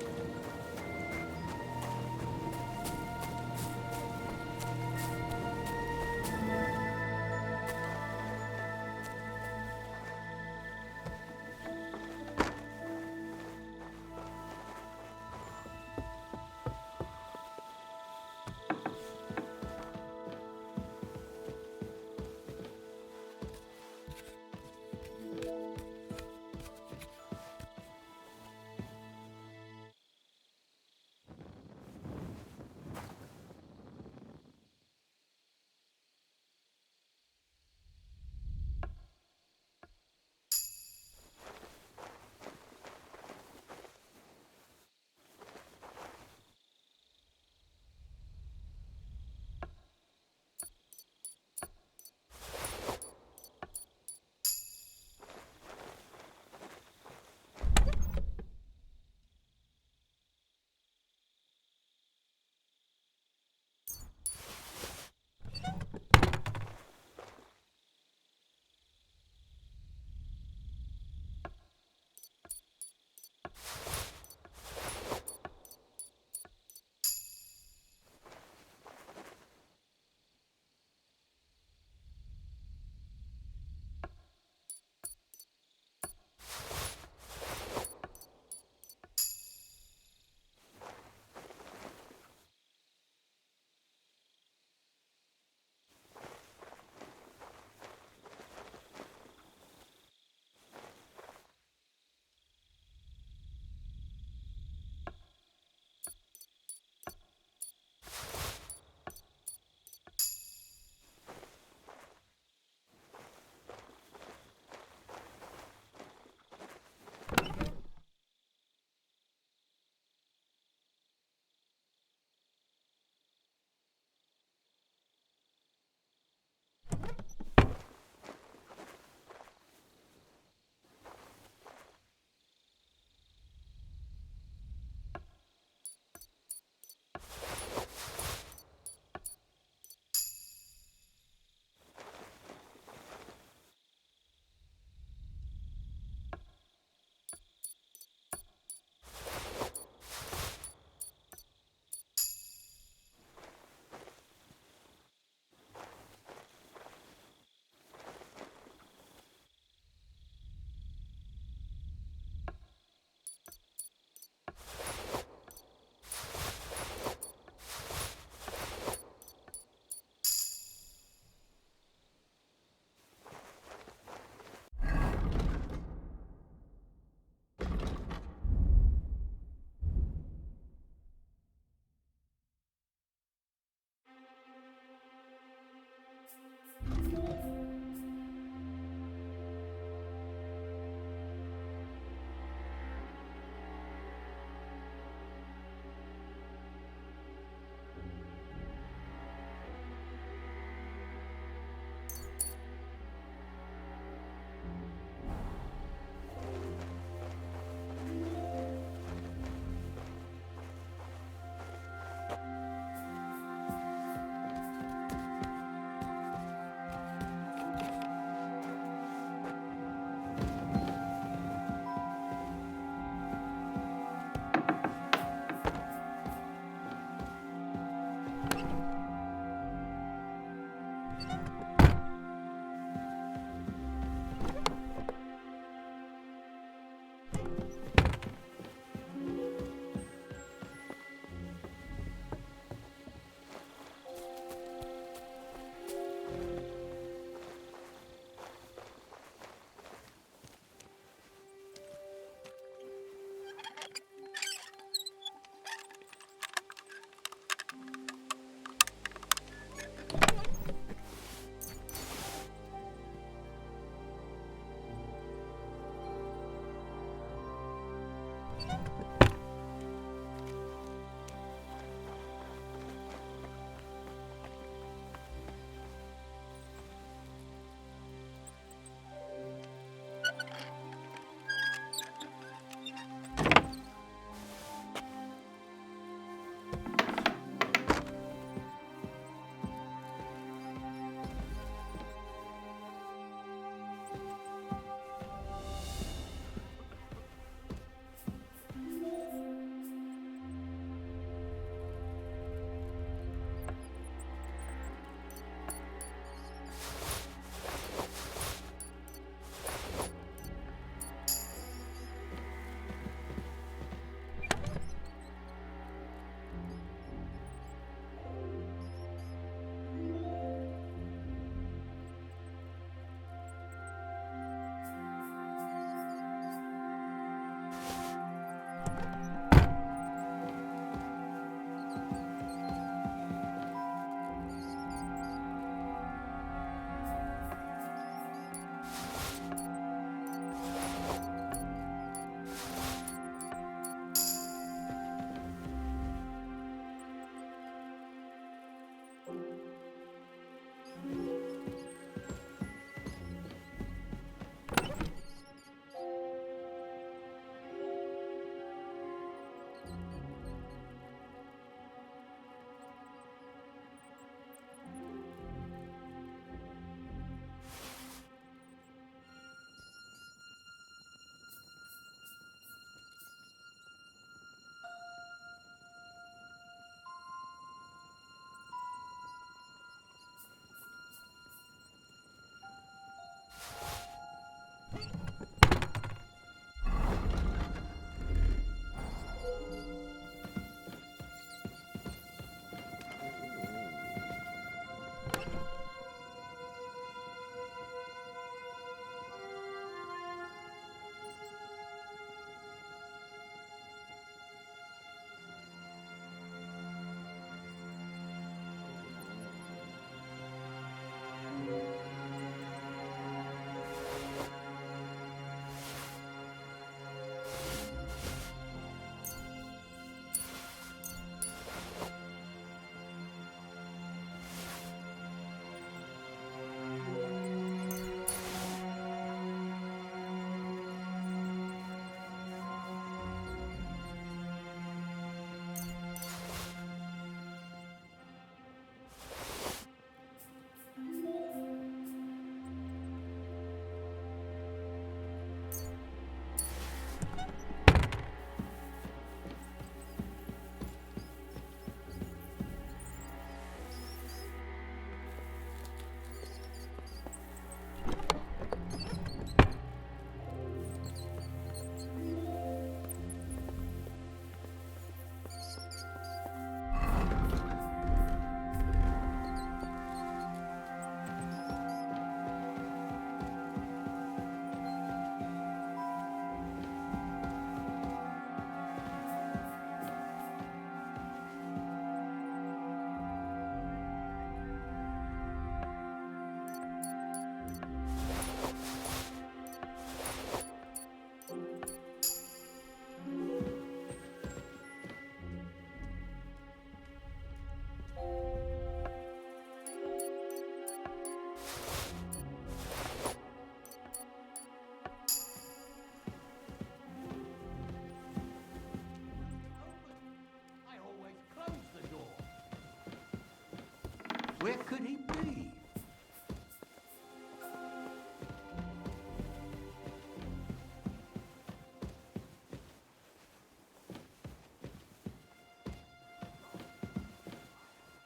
Where could he be?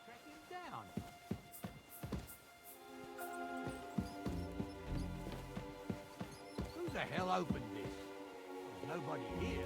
Track him down. Who the hell opened this? There's nobody here.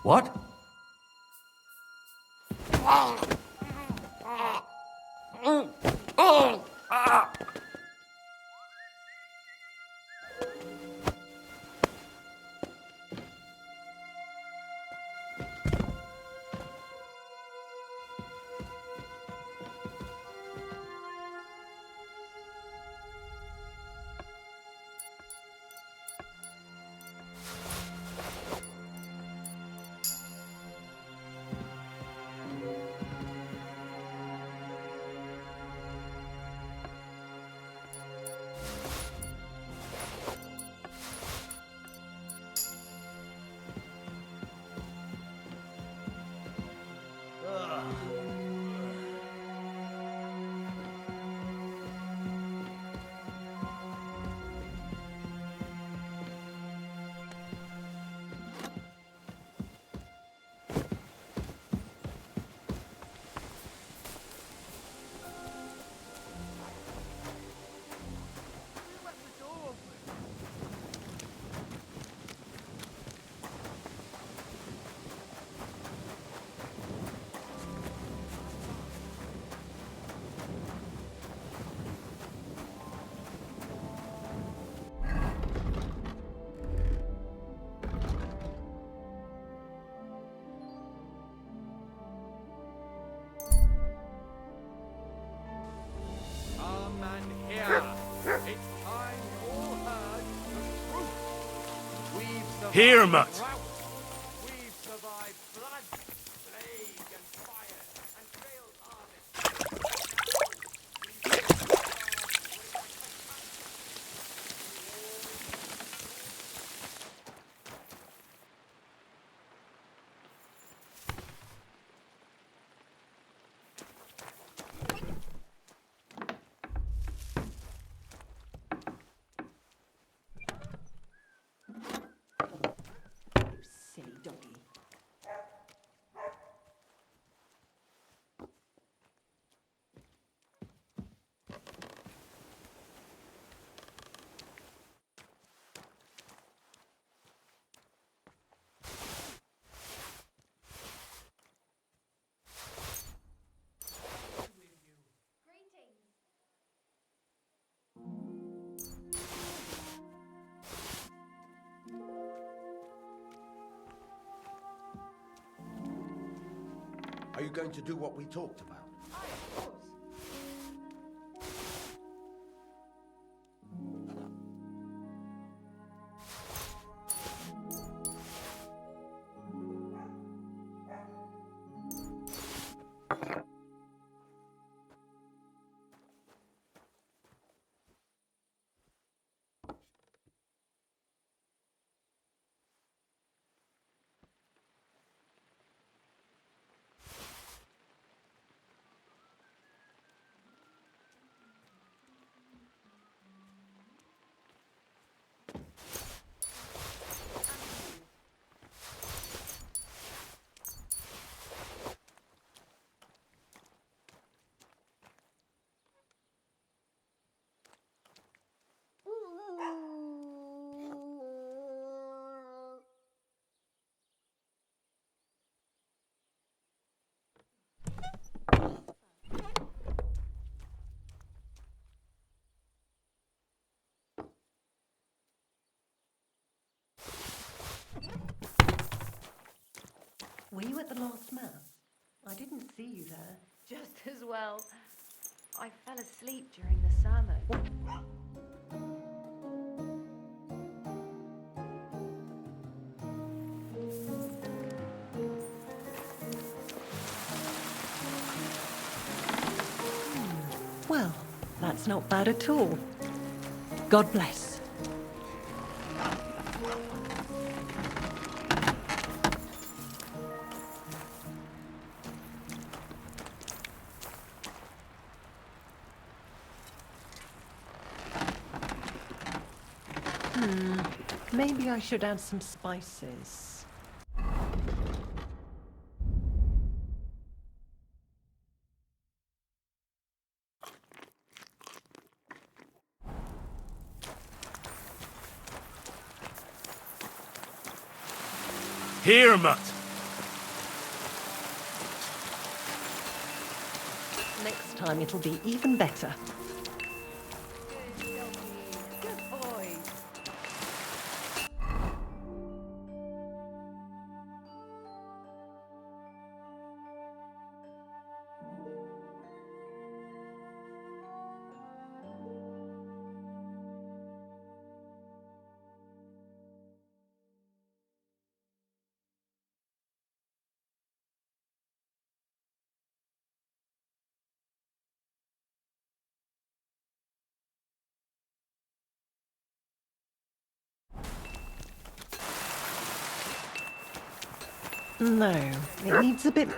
What? Come and hear. It's time you all heard the truth. We've survived Hear, mutt. drought. We've survived flood, plague, and fire, and failed harvest. Are you going to do what we talked about? Were you at the last mass? I didn't see you there. Just as well. I fell asleep during the sermon. Well, that's not bad at all. God bless. Maybe I should add some spices. Here, Mutt. Next time it'll be even better. Good boy. No, it needs a bit...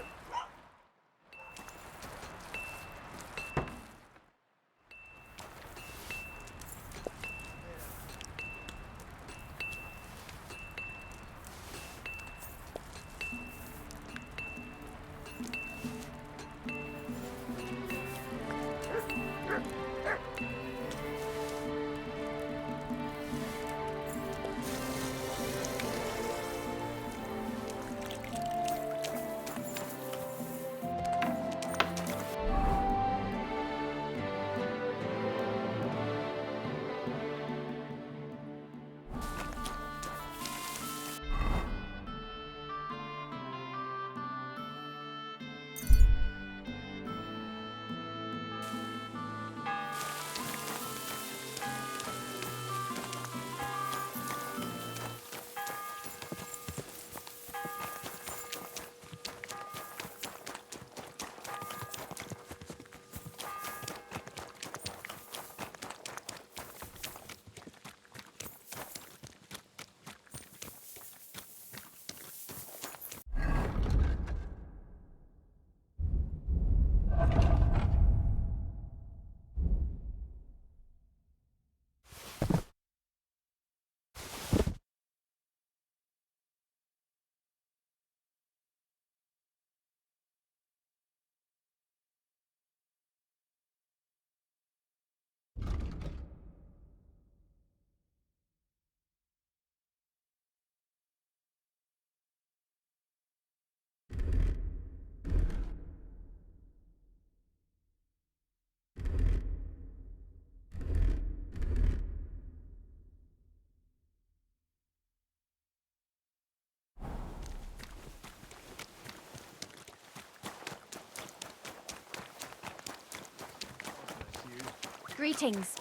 Greetings.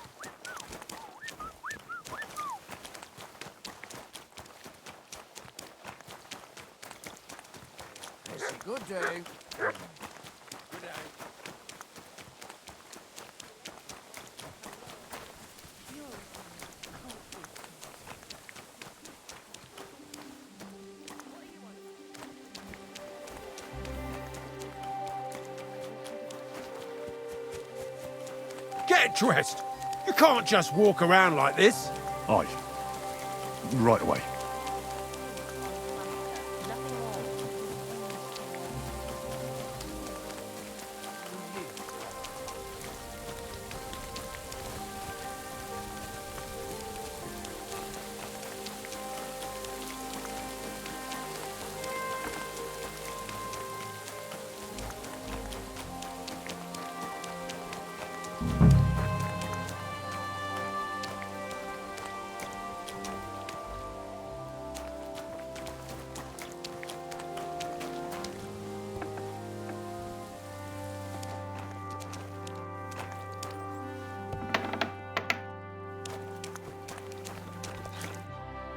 It's a good day. Good day. Get dressed! You can't just walk around like this. Aye. Right away.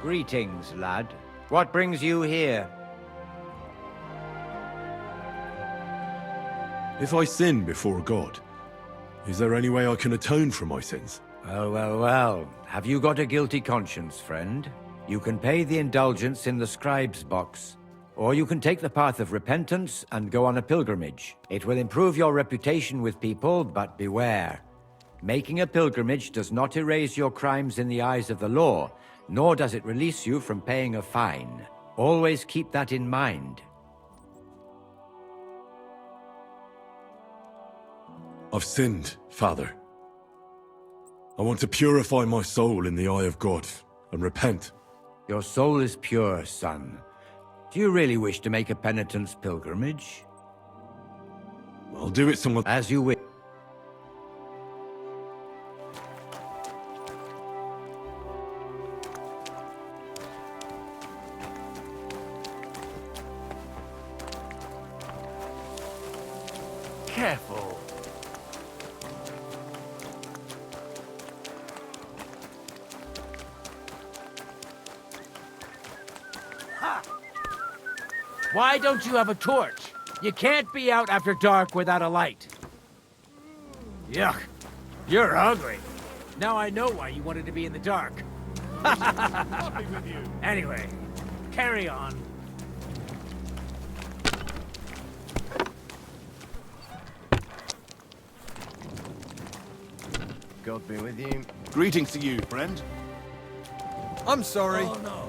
Greetings, lad. What brings you here? If I sin before God, is there any way I can atone for my sins? Well. Have you got a guilty conscience, friend? You can pay the indulgence in the scribe's box. Or you can take the path of repentance and go on a pilgrimage. It will improve your reputation with people, but beware. Making a pilgrimage does not erase your crimes in the eyes of the law, nor does it release you from paying a fine. Always keep that in mind. I've sinned, Father. I want to purify my soul in the eye of God and repent. Your soul is pure, son. Do you really wish to make a penitence pilgrimage? I'll do it somewhere. As you wish. Careful. Why don't you have a torch? You can't be out after dark without a light. Yuck. You're hungry. Now I know why you wanted to be in the dark. Anyway, carry on. God be with you. Greetings to you, friend. I'm sorry. Oh, no.